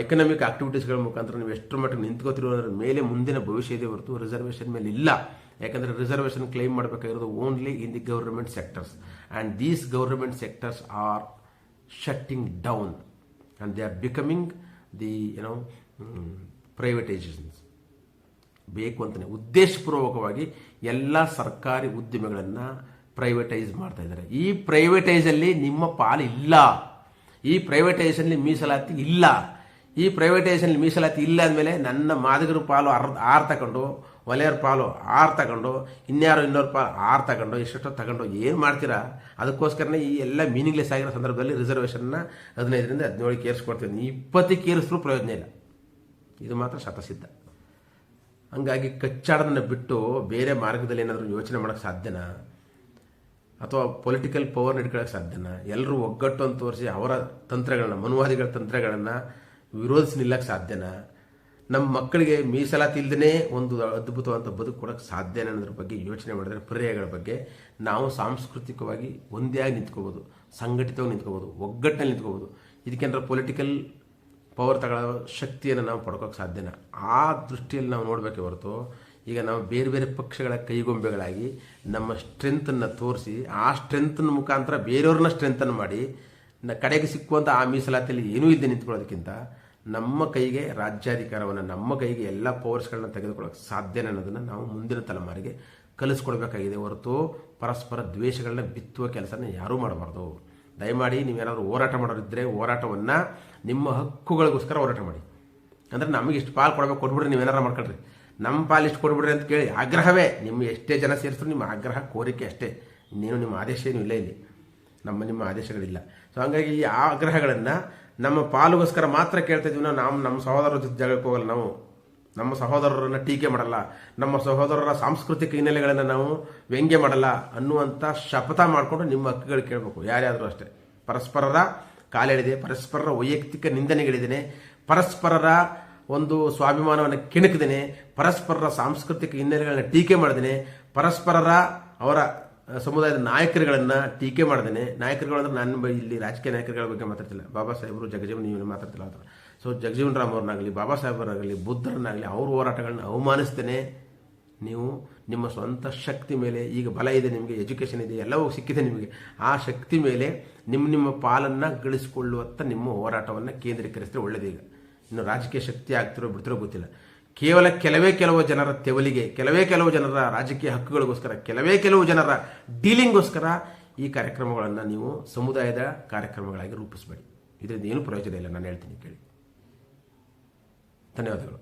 ಎಕನಾಮಿಕ್ ಆಕ್ಟಿವಿಟೀಸ್ಗಳ ಮುಖಾಂತರ ನೀವು ಎಷ್ಟರ ಮಟ್ಟಿಗೆ ನಿಂತ್ಕೋತಿರೋದ್ರ ಮೇಲೆ ಮುಂದಿನ ಭವಿಷ್ಯ ಇದೆ ಹೊರತು ರಿಸರ್ವೇಷನ್ ಮೇಲೆ ಇಲ್ಲ. ಯಾಕಂದರೆ ರಿಸರ್ವೇಷನ್ ಕ್ಲೈಮ್ ಮಾಡಬೇಕಾಗಿರೋದು only in the government sectors, and these government sectors are shutting down and they are becoming the privatisations. ಬೇಕು ಅಂತಲೇ ಉದ್ದೇಶಪೂರ್ವಕವಾಗಿ ಎಲ್ಲ ಸರ್ಕಾರಿ ಉದ್ಯಮಗಳನ್ನು ಪ್ರೈವೇಟೈಸ್ ಮಾಡ್ತಾ ಇದ್ದಾರೆ. ಈ ಪ್ರೈವೇಟೈಸಲ್ಲಿ ನಿಮ್ಮ ಪಾಲು ಇಲ್ಲ, ಈ ಪ್ರೈವೇಟೈಸೇಷನ್ಲಿ ಮೀಸಲಾತಿ ಇಲ್ಲ. ಈ ಪ್ರೈವೇಟೈಸೇಷನ್ಲಿ ಮೀಸಲಾತಿ ಇಲ್ಲ ಅಂದಮೇಲೆ ನನ್ನ ಮಾದಿಗರ ಪಾಲು 6 ತಗೊಂಡು, ಒಲೆಯರ ಪಾಲು 6 ತಗೊಂಡು, ಇನ್ನೊರು ಪಾಲು 6 ತಗೊಂಡು, ಎಷ್ಟೆಷ್ಟೋ ತಗೊಂಡು ಏನು ಮಾಡ್ತೀರಾ? ಅದಕ್ಕೋಸ್ಕರನೇ ಈ ಎಲ್ಲ ಮೀನಿಂಗ್ಲೆಸ್ ಆಗಿರೋ ಸಂದರ್ಭದಲ್ಲಿ ರಿಸರ್ವೇಷನ್ನ 15ರಿಂದ 17ಕ್ಕೆ ಏರಿಸ್ಕೊಡ್ತೀನಿ. 20ಕ್ಕೆ ಏರಿಸಿದ್ರೂ ಪ್ರಯೋಜನ ಇಲ್ಲ, ಇದು ಮಾತ್ರ ಶತಸಿದ್ಧ. ಹಂಗಾಗಿ ಕಚ್ಚಾಡೋದನ್ನು ಬಿಟ್ಟು ಬೇರೆ ಮಾರ್ಗದಲ್ಲಿ ಏನಾದರೂ ಯೋಚನೆ ಮಾಡೋಕ್ಕೆ ಸಾಧ್ಯನಾ? ಅಥವಾ ಪೊಲಿಟಿಕಲ್ ಪವರ್ನ ಇಟ್ಕೊಳ್ಳೋಕ್ಕೆ ಸಾಧ್ಯನಾ? ಎಲ್ಲರೂ ಒಗ್ಗಟ್ಟು ಅಂತ ತೋರಿಸಿ ಅವರ ತಂತ್ರಗಳನ್ನ, ಮನುವಾದಿಗಳ ತಂತ್ರಗಳನ್ನು ವಿರೋಧಿಸಿ ನಿಲ್ಲಕ್ಕೆ ಸಾಧ್ಯನಾ? ನಮ್ಮ ಮಕ್ಕಳಿಗೆ ಮೀಸಲಾತಿ ಇಲ್ಲದೇ ಒಂದು ಅದ್ಭುತವಾದ ಬದುಕು ಕೊಡೋಕ್ಕೆ ಸಾಧ್ಯನಾ ಅನ್ನೋದ್ರ ಬಗ್ಗೆ ಯೋಚನೆ ಮಾಡಿದ್ರೆ, ಪರ್ಯಾಯಗಳ ಬಗ್ಗೆ ನಾವು ಸಾಂಸ್ಕೃತಿಕವಾಗಿ ಒಂದೇ ಆಗಿ ನಿಂತ್ಕೋಬೋದು, ಸಂಘಟಿತವಾಗಿ ನಿಂತ್ಕೋಬೋದು, ಒಗ್ಗಟ್ಟಿನಲ್ಲಿ ನಿಂತ್ಕೋಬೋದು. ಇದಕ್ಕೆಂದ್ರೆ ಪೊಲಿಟಿಕಲ್ ಪವರ್ ತಗೊಳ್ಳೋ ಶಕ್ತಿಯನ್ನು ನಾವು ಪಡ್ಕೋಕ್ಕೆ ಸಾಧ್ಯನಾ? ಆ ದೃಷ್ಟಿಯಲ್ಲಿ ನಾವು ನೋಡಬೇಕೆ ಹೊರತು ಈಗ ನಾವು ಬೇರೆ ಬೇರೆ ಪಕ್ಷಗಳ ಕೈಗೊಂಬೆಗಳಾಗಿ ನಮ್ಮ ಸ್ಟ್ರೆಂತನ್ನು ತೋರಿಸಿ, ಆ ಸ್ಟ್ರೆಂತನ ಮುಖಾಂತರ ಬೇರೆಯವ್ರನ್ನ ಸ್ಟ್ರೆಂತನ್ನು ಮಾಡಿ ಕಡೆಗೆ ಸಿಕ್ಕುವಂಥ ಆ ಮೀಸಲಾತಿಯಲ್ಲಿ ಏನೂ ಇದ್ದೇ ನಿಂತ್ಕೊಳ್ಳೋದಕ್ಕಿಂತ ನಮ್ಮ ಕೈಗೆ ರಾಜ್ಯಾಧಿಕಾರವನ್ನು, ನಮ್ಮ ಕೈಗೆ ಎಲ್ಲ ಪವರ್ಸ್ಗಳನ್ನ ತೆಗೆದುಕೊಳ್ಳೋಕೆ ಸಾಧ್ಯನೇ ಅನ್ನೋದನ್ನು ನಾವು ಮುಂದಿನ ತಲೆಮಾರಿಗೆ ಕಲಿಸ್ಕೊಡ್ಬೇಕಾಗಿದೆ ಹೊರತು ಪರಸ್ಪರ ದ್ವೇಷಗಳನ್ನ ಬಿತ್ತುವ ಕೆಲಸನ ಯಾರೂ ಮಾಡಬಾರ್ದು. ದಯಮಾಡಿ ನೀವೇನಾದರೂ ಹೋರಾಟ ಮಾಡೋರಿದ್ದರೆ ಹೋರಾಟವನ್ನು ನಿಮ್ಮ ಹಕ್ಕುಗಳಿಗೋಸ್ಕರ ಹೋರಾಟ ಮಾಡಿ. ಅಂದರೆ ನಮಗೆ ಇಷ್ಟು ಪಾಲು ಕೊಡಬೇಕು, ಕೊಟ್ಬಿಡ್ರಿ, ನೀವೇನಾರು ಮಾಡ್ಕೊಳ್ರಿ, ನಮ್ಮ ಪಾಲು ಇಷ್ಟು ಕೊಡ್ಬಿಡ್ರಿ ಅಂತ ಕೇಳಿ ಆಗ್ರಹವೇ. ನಿಮ್ಮ ಎಷ್ಟೇ ಜನ ಸೇರಿಸಿದ್ರು ನಿಮ್ಮ ಆಗ್ರಹ, ಕೋರಿಕೆ ಅಷ್ಟೇ, ಇನ್ನೇನು ನಿಮ್ಮ ಆದೇಶ ಏನೂ ಇಲ್ಲ ಇಲ್ಲಿ, ನಿಮ್ಮ ಆದೇಶಗಳಿಲ್ಲ. ಸೊ ಹಂಗಾಗಿ ಈ ಆಗ್ರಹಗಳನ್ನು ನಮ್ಮ ಪಾಲುಗೋಸ್ಕರ ಮಾತ್ರ ಕೇಳ್ತಾ ಇದೀವಿ. ನಾವು ನಮ್ಮ ಸಹೋದರರ ಜೊತೆ ಜಗಳಕ್ಕೆ ಹೋಗಲ್ಲ, ನಾವು ನಮ್ಮ ಸಹೋದರರನ್ನು ಟೀಕೆ ಮಾಡಲ್ಲ, ನಮ್ಮ ಸಹೋದರರ ಸಾಂಸ್ಕೃತಿಕ ಹಿನ್ನೆಲೆಗಳನ್ನು ನಾವು ವ್ಯಂಗ್ಯ ಮಾಡಲ್ಲ ಅನ್ನುವಂಥ ಶಪಥ ಮಾಡಿಕೊಂಡು ನಿಮ್ಮ ಹಕ್ಕುಗಳು ಕೇಳಬೇಕು. ಯಾರ್ಯಾದರೂ ಅಷ್ಟೇ, ಪರಸ್ಪರರ ಕಾಲೆಳೆದೆ, ಪರಸ್ಪರರ ವೈಯಕ್ತಿಕ ನಿಂದನೆಗಳಿದ್ದೇನೆ, ಪರಸ್ಪರರ ಒಂದು ಸ್ವಾಭಿಮಾನವನ್ನು ಕೆಣಕಿದ್ದೇನೆ, ಪರಸ್ಪರರ ಸಾಂಸ್ಕೃತಿಕ ಹಿನ್ನೆಲೆಗಳನ್ನ ಟೀಕೆ ಮಾಡಿದ್ದೇನೆ, ಪರಸ್ಪರರ ಅವರ ಸಮುದಾಯದ ನಾಯಕರುಗಳನ್ನು ಟೀಕೆ ಮಾಡಿದ್ದೇನೆ. ನಾಯಕರುಗಳು ಅಂದರೆ ನಾನು ಇಲ್ಲಿ ರಾಜಕೀಯ ನಾಯಕರುಗಳ ಬಗ್ಗೆ ಮಾತಾಡ್ತಿಲ್ಲ, ಬಾಬಾ ಸಾಹೇಬರು, ಜಗಜೀವನ್ ನೀವು ಮಾತಾಡ್ತಿಲ್ಲ ಆ ಥರ. ಸೊ ಜಗಜೀವನ್ ರಾಮ್ ಅವ್ರನ್ನಾಗಲಿ, ಬಾಬಾ ಸಾಹೇಬರಾಗಲಿ, ಬುದ್ಧರನ್ನಾಗಲಿ ಅವ್ರ ಹೋರಾಟಗಳನ್ನ ಅವಮಾನಿಸ್ತೇನೆ. ನೀವು ನಿಮ್ಮ ಸ್ವಂತ ಶಕ್ತಿ ಮೇಲೆ, ಈಗ ಬಲ ಇದೆ ನಿಮಗೆ, ಎಜುಕೇಷನ್ ಇದೆ, ಎಲ್ಲವೂ ಸಿಕ್ಕಿದೆ ನಿಮಗೆ, ಆ ಶಕ್ತಿ ಮೇಲೆ ನಿಮ್ಮ ಪಾಲನ್ನು ಗಳಿಸಿಕೊಳ್ಳುವಂಥ ನಿಮ್ಮ ಹೋರಾಟವನ್ನು ಕೇಂದ್ರೀಕರಿಸಿದ್ರೆ ಒಳ್ಳೆಯದೀಗ. ಇನ್ನು ರಾಜಕೀಯ ಶಕ್ತಿ ಆಗ್ತಿರೋ ಬಿಡ್ತಿರೋ ಗೊತ್ತಿಲ್ಲ. ಕೇವಲ ಕೆಲವು ಜನರ ತೆವಲಿಗೆ, ಕೆಲವು ಜನರ ರಾಜಕೀಯ ಹಕ್ಕುಗಳಿಗೋಸ್ಕರ, ಕೆಲವು ಜನರ ಡೀಲಿಂಗ್ಗೋಸ್ಕರ ಈ ಕಾರ್ಯಕ್ರಮಗಳನ್ನು ನೀವು ಸಮುದಾಯದ ಕಾರ್ಯಕ್ರಮಗಳಾಗಿ ರೂಪಿಸಬೇಡಿ. ಇದರಿಂದ ಏನು ಪ್ರಯೋಜನ ಇಲ್ಲ, ನಾನು ಹೇಳ್ತೀನಿ ಕೇಳಿ. ಧನ್ಯವಾದಗಳು.